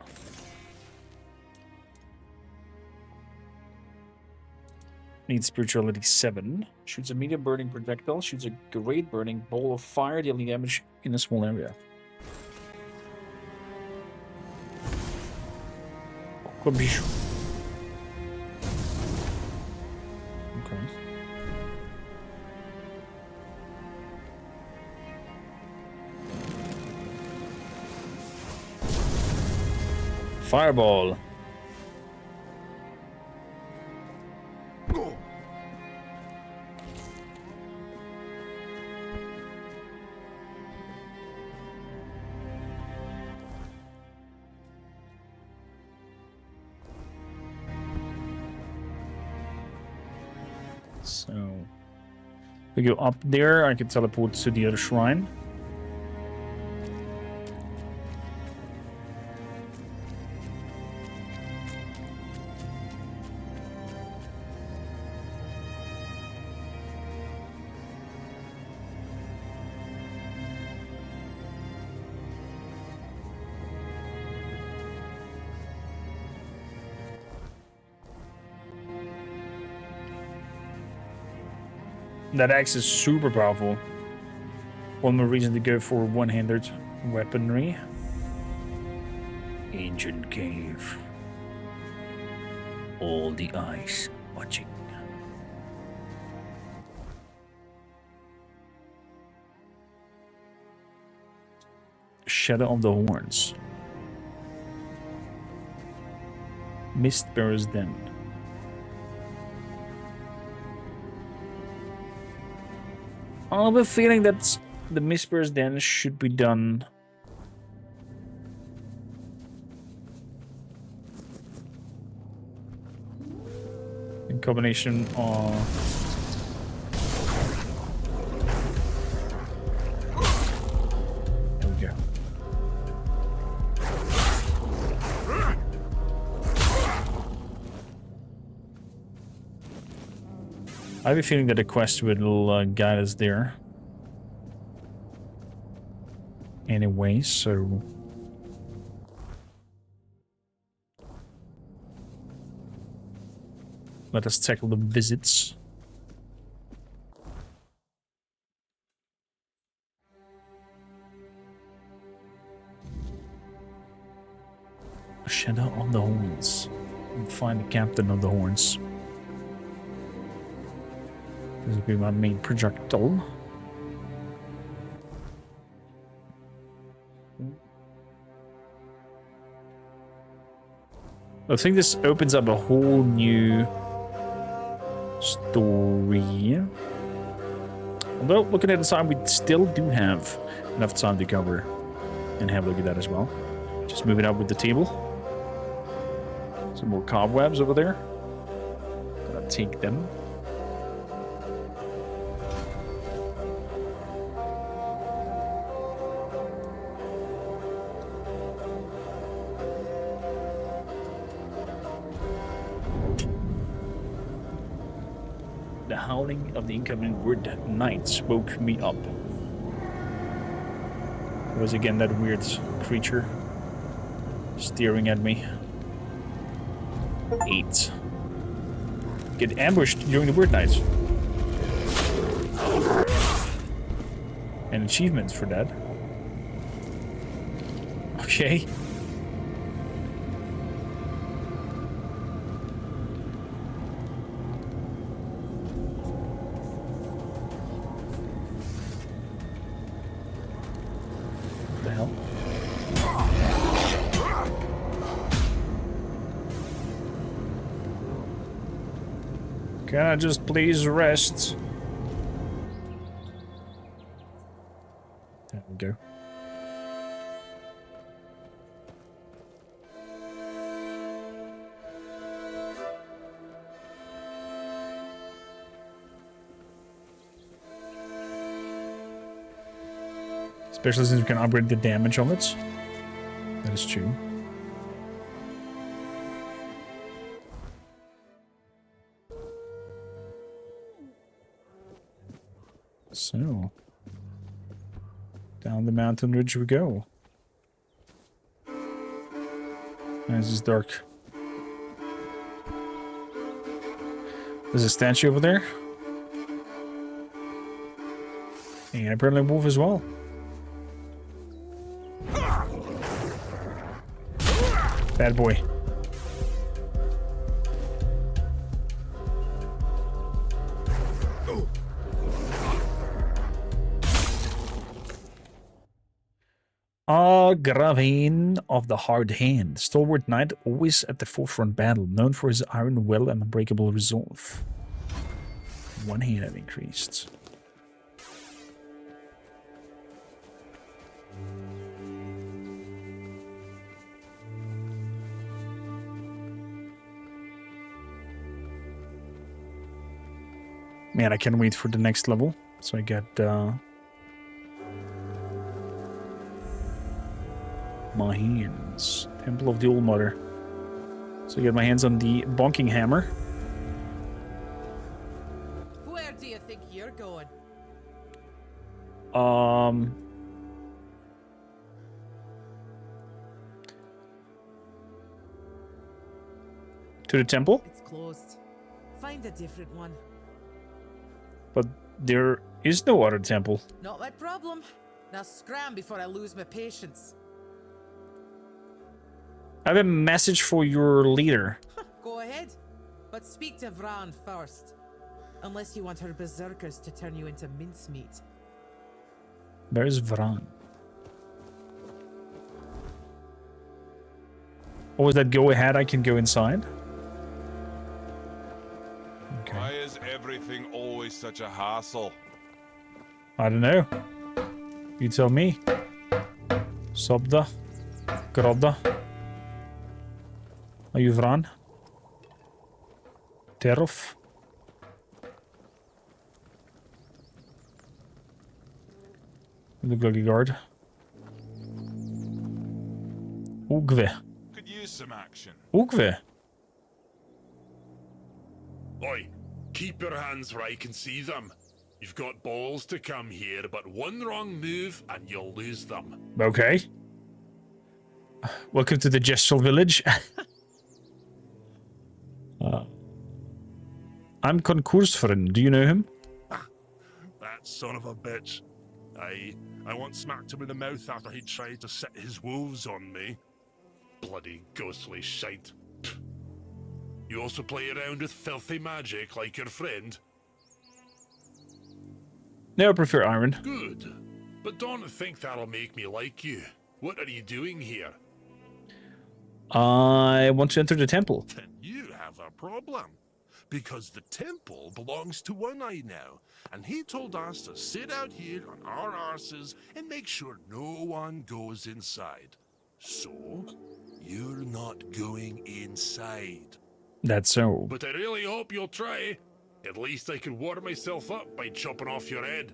A: Needs spirituality 7. Shoots a medium burning projectile. Shoots a great burning ball of fire, dealing damage in a small area. Okay. Fireball. So we go up there. I can teleport to the other shrine. That axe is super powerful. One more reason to go for one-handed weaponry. Ancient cave. All the eyes watching. Shadow of the Horns. Mistbearer's Den. I have a feeling that the Mistbearer's Den should be done in combination of there we go. I have a feeling that the quest will guide us there. Anyway, so... let us tackle the visits. A shadow on the horns. And find the captain of the horns. This will be my main projectile. I think this opens up a whole new story. Although, looking at the time, we still do have enough time to cover and have a look at that as well. Just moving up with the table. Some more cobwebs over there. Gonna take them. howling of the incoming wood knights woke me up. It was again that weird creature staring at me. 8. Get ambushed during the wood nights. And achievements for that. Okay. The hell? Can I just please rest? There we go. Especially since we can upgrade the damage of it. That is true. So, down the mountain ridge we go. This is dark. There's a statue over there. And apparently a wolf as well. Bad boy. Gravine of the Hard Hand. Stalwart knight, always at the forefront battle, known for his iron will and unbreakable resolve. 1 hand have increased. Man, I can't wait for the next level. So I got my hands. Temple of the Old Mother. So I get my hands on the bonking hammer.
N: Where do you think you're going?
A: To the temple?
N: It's closed. Find a different one.
A: But there is no other temple.
N: Not my problem. Now scram before I lose my patience.
A: I have a message for your leader.
N: Go ahead. But speak to Vran first. Unless you want her berserkers to turn you into mincemeat.
A: There's Vran. What was that? Go ahead, I can go inside? Okay.
L: Why is everything always such a hassle?
A: I don't know. You tell me. Sobda. Grodda. Are you Vran? Teruf. Look like a guard. Ugve.
L: Could use some action.
A: Ugve.
R: Oi, keep your hands where I can see them. You've got balls to come here, but one wrong move and you'll lose them.
A: Okay. Welcome to the Gestural Village. I'm Konkursfriend. Do you know him?
R: That son of a bitch. I once smacked him in the mouth after he tried to set his wolves on me. Bloody ghostly shite. You also play around with filthy magic like your friend?
A: No, I prefer iron.
R: Good. But don't think that'll make me like you. What are you doing here?
A: I want to enter the temple.
R: Then you have a problem. Because the temple belongs to One-Eye now, and he told us to sit out here on our arses and make sure no one goes inside. So, you're not going inside.
A: That's so.
R: But I really hope you'll try. At least I can water myself up by chopping off your head.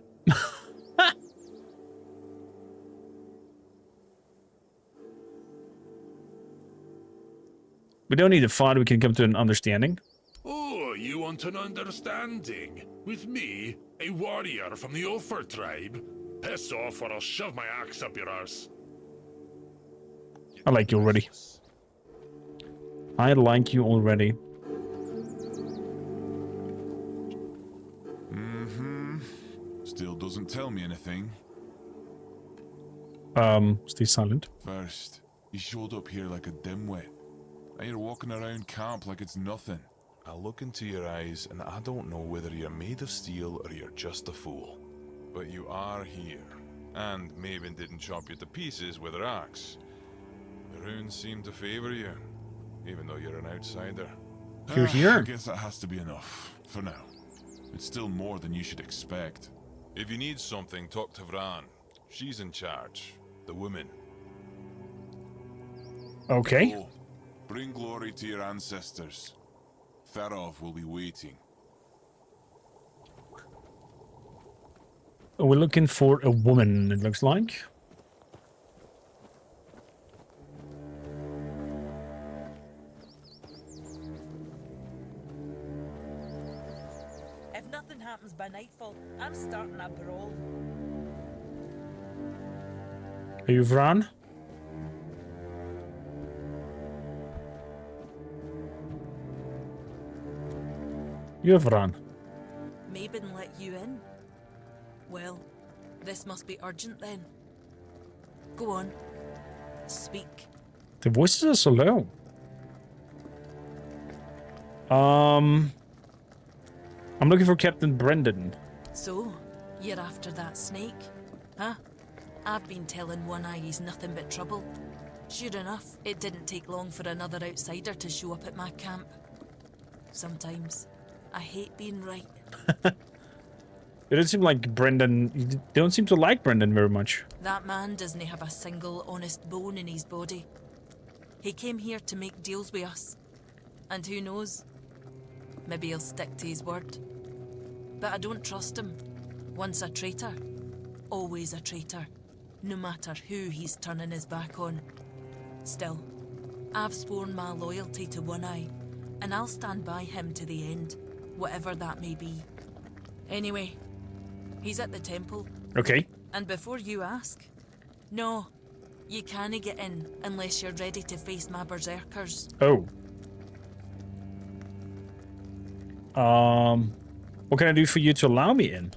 A: We don't need to fight, we can come to an understanding.
R: Oh, you want an understanding? With me, a warrior from the Ulfer tribe? Piss off or I'll shove my axe up your arse.
A: I like you already. I like you already.
P: Still doesn't tell me anything.
A: Stay silent.
P: First, he showed up here like a dimwit. Now you're walking around camp like it's nothing.
S: I look into your eyes and I don't know whether you're made of steel or you're just a fool.
P: But you are here. And Maven didn't chop you to pieces with her axe. The runes seem to favor you, even though you're an outsider.
A: You're here.
P: I guess that has to be enough, for now. It's still more than you should expect. If you need something, talk to Vran. She's in charge. The woman.
A: Okay.
P: Oh, bring glory to your ancestors. Tharov will be waiting.
A: We're looking for a woman, it looks like.
T: If nothing happens by nightfall, I'm starting a brawl.
A: Are you Vran? You're Vran.
T: Maben let you in? Well, this must be urgent then. Go on. Speak.
A: The voices are so low. I'm looking for Captain Brendan.
T: So, you're after that snake? Huh? I've been telling One Eye he's nothing but trouble. Sure enough, it didn't take long for another outsider to show up at my camp. Sometimes, I hate being right.
A: It doesn't seem like Brendan... You don't seem to like Brendan very much.
T: That man doesn't have a single honest bone in his body. He came here to make deals with us. And who knows? Maybe he'll stick to his word. But I don't trust him. Once a traitor, always a traitor. No matter who he's turning his back on. Still, I've sworn my loyalty to One Eye, and I'll stand by him to the end, whatever that may be. Anyway, he's at the temple.
A: Okay.
T: And before you ask, no, you can't get in unless you're ready to face my berserkers.
A: Oh. What can I do for you to allow me in?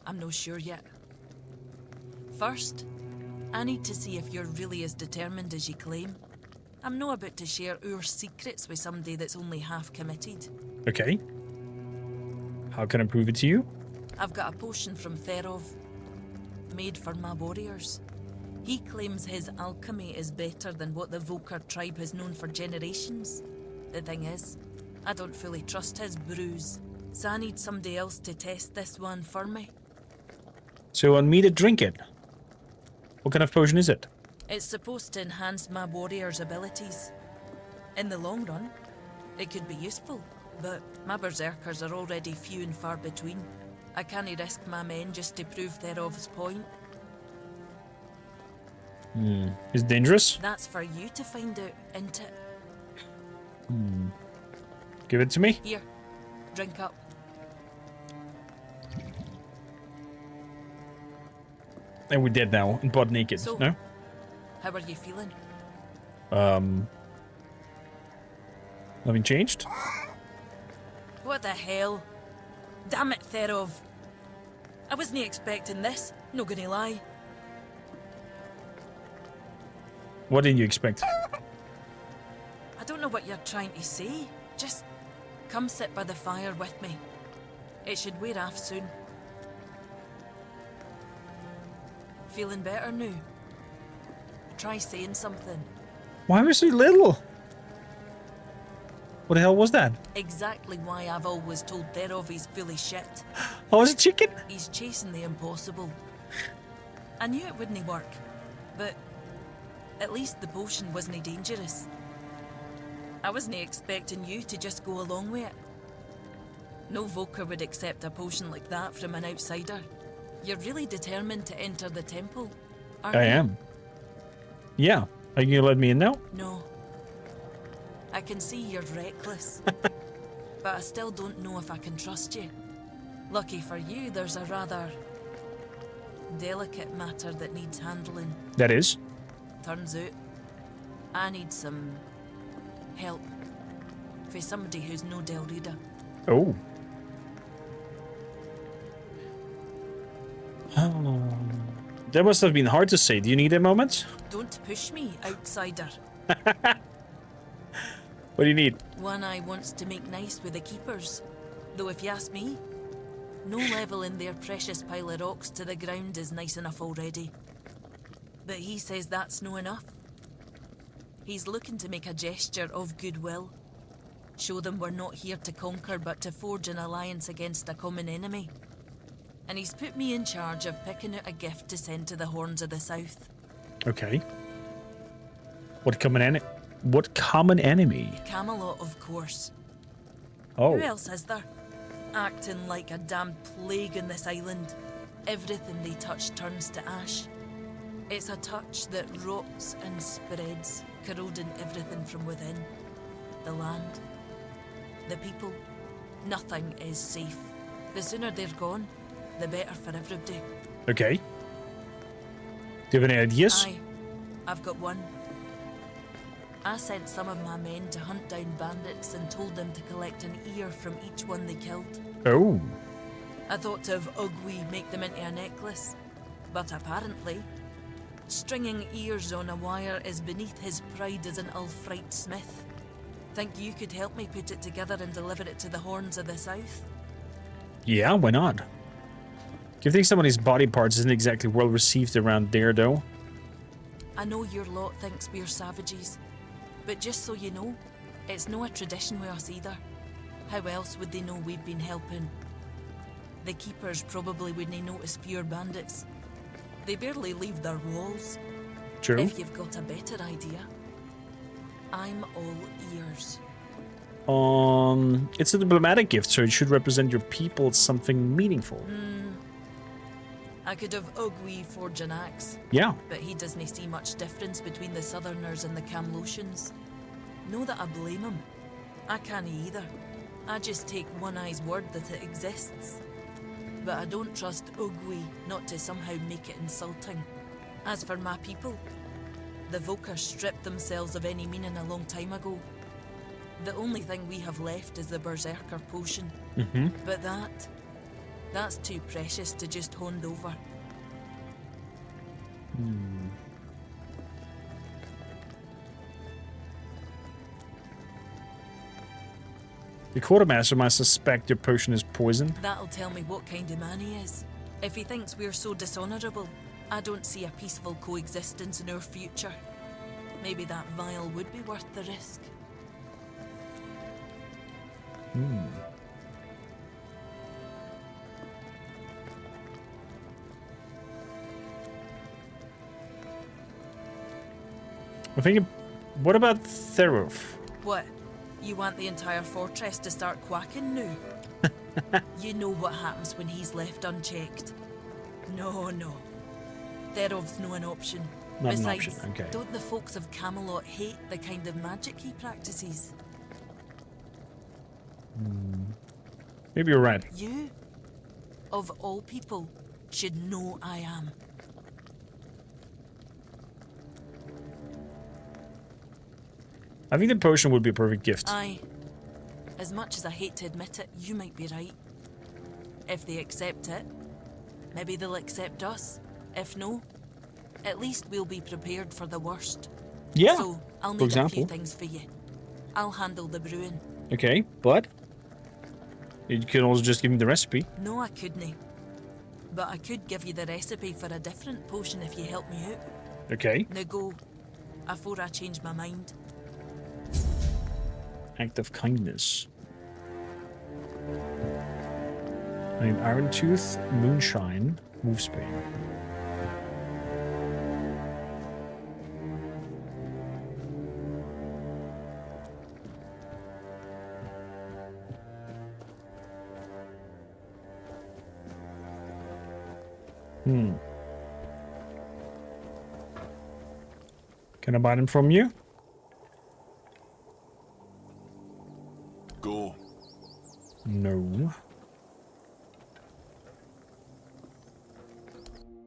T: I'm not sure yet. First, I need to see if you're really as determined as you claim. I'm not about to share our secrets with somebody that's only half committed.
A: Okay. How can I prove it to you?
T: I've got a potion from Therov, made for my warriors. He claims his alchemy is better than what the Volker tribe has known for generations. The thing is, I don't fully trust his brews, so I need somebody else to test this one for me.
A: So on me to drink it. What kind of potion is it?
T: It's supposed to enhance my warriors' abilities. In the long run, it could be useful, but my berserkers are already few and far between. I can't risk my men just to prove Therov's point.
A: Is it dangerous?
T: That's for you to find out, isn't it?
A: Give it to me.
T: Here, drink up.
A: And we're dead now, and butt naked,
T: So,
A: no?
T: how are you feeling?
A: Nothing changed?
T: What the hell? Damn it, Therov. I wasn't expecting this, not gonna lie.
A: What did you expect?
T: I don't know what you're trying to say. Just come sit by the fire with me. It should wear off soon. Feeling better now? Try saying something.
A: Why was he little? What the hell was that?
T: Exactly why I've always told Therov he's full of shit.
A: Oh, was it chicken?
T: He's chasing the impossible. I knew it wouldn't work, but at least the potion wasn't dangerous. I wasn't expecting you to just go along with it. No Volker would accept a potion like that from an outsider. You're really determined to enter the temple, aren't you?
A: I am. Yeah. Are you gonna let me in now?
T: No. I can see you're reckless. but I still don't know if I can trust you. Lucky for you, there's a rather delicate matter that needs handling.
A: That is?
T: Turns out, I need some help for somebody who's no Del Reader.
A: Oh. That must have been hard to say. Do you need a moment?
T: Don't push me, outsider.
A: What do you need?
T: One Eye wants to make nice with the keepers. Though if you ask me, no leveling their precious pile of rocks to the ground is nice enough already. But he says that's no enough. He's looking to make a gesture of goodwill. Show them we're not here to conquer, but to forge an alliance against a common enemy. And he's put me in charge of picking out a gift to send to the Horns of the South.
A: Okay. What common enemy?
T: Camelot, of course.
A: Oh.
T: Who else is there? Acting like a damn plague on this island. Everything they touch turns to ash. It's a touch that rots and spreads, corroding everything from within. The land, the people, nothing is safe. The sooner they're gone, the better for everybody.
A: Okay. Do you have any ideas?
T: Aye, I've got one. I sent some of my men to hunt down bandits and told them to collect an ear from each one they killed.
A: Oh.
T: I thought to have Ugwi make them into a necklace, but apparently, stringing ears on a wire is beneath his pride as an Ulfrite smith. Think you could help me put it together and deliver it to the Horns of the South?
A: Yeah, why not? Giving somebody's body parts isn't exactly well received around there, though.
T: I know your lot thinks we're savages, but just so you know, it's no a tradition with us either. How else would they know we've been helping? The keepers probably wouldn't notice pure bandits. They barely leave their walls.
A: True.
T: If you've got a better idea, I'm all ears.
A: It's a diplomatic gift, so it should represent your people as something meaningful.
T: I could have Ugwi forge an axe.
A: Yeah.
T: But he doesn't see much difference between the Southerners and the Camlotians. Know that I blame him. I can't either. I just take One Eye's word that it exists. But I don't trust Ugwi not to somehow make it insulting. As for my people, the Volker stripped themselves of any meaning a long time ago. The only thing we have left is the Berserker potion. But that's too precious to just hand over.
A: The quartermaster might suspect your potion is poisoned.
T: That'll tell me what kind of man he is. If he thinks we're so dishonourable, I don't see a peaceful coexistence in our future. Maybe that vial would be worth the risk.
A: I'm thinking, what about Therof?
T: What? You want the entire fortress to start quacking now? You know what happens when he's left unchecked. No. Therov's no an option.
A: Not
T: Besides,
A: an option, okay.
T: don't the folks of Camelot hate the kind of magic he practices?
A: Maybe you're right.
T: You, of all people, should know I am.
A: I think the potion would be a perfect gift.
T: Aye. As much as I hate to admit it, you might be right. If they accept it, maybe they'll accept us. If no, at least we'll be prepared for the worst.
A: Yeah,
T: So, I'll
A: for
T: need a
A: example.
T: few things for you. I'll handle the brewing.
A: Okay, but you can also just give me the recipe.
T: No, I couldn't. But I could give you the recipe for a different potion if you help me out.
A: Okay.
T: Now go, afore I change my mind.
A: Act of kindness. I need Iron Tooth, Moonshine, Wolfsbane. Can I buy them from you?
L: Go.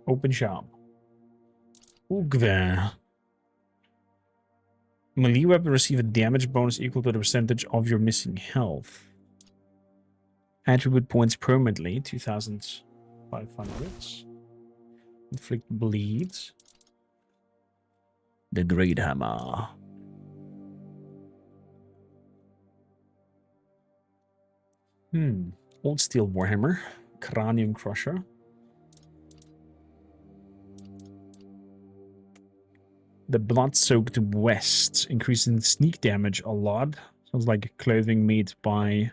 A: Open shop. Ugve. Melee weapon receive a damage bonus equal to the percentage of your missing health. Attribute points permanently, 2,500. Inflict bleeds. The Great Hammer. Old Steel Warhammer. Cranium Crusher. The Blood-Soaked West. Increasing sneak damage a lot. Sounds like clothing made by...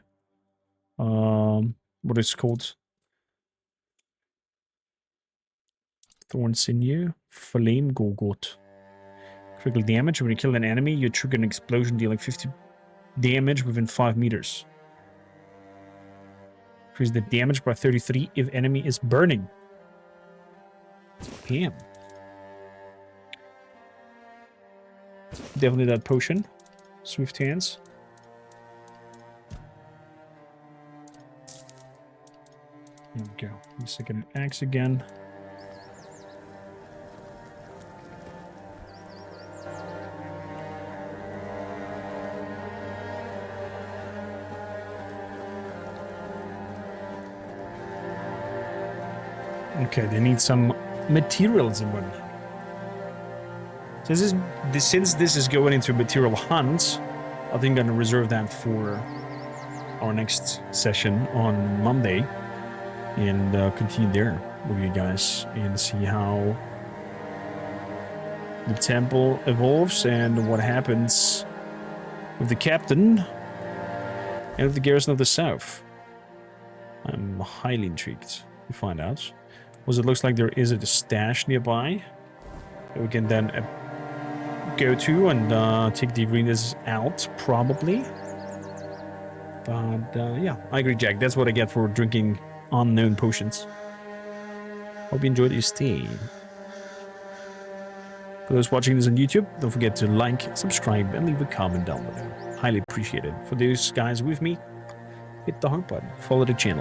A: what is it called? Thorn Sinew. Flame Gorgot. Critical damage. When you kill an enemy, you trigger an explosion dealing 50 damage within 5 meters. Increase the damage by 33 if enemy is burning. Damn. Definitely that potion. Swift hands. There we go. Second axe again. Okay, they need some materials and whatnot. Since this is going into material hunts, I think I'm gonna reserve that for our next session on Monday and continue there with you guys and see how the temple evolves and what happens with the captain and with the garrison of the south. I'm highly intrigued to find out. It looks like there is a stash nearby that we can then go to and take the arenas out, probably. But yeah, I agree, Jack. That's what I get for drinking unknown potions. Hope you enjoyed your stay. For those watching this on YouTube, don't forget to like, subscribe, and leave a comment down below. Highly appreciated. For those guys with me, hit the heart button, follow the channel,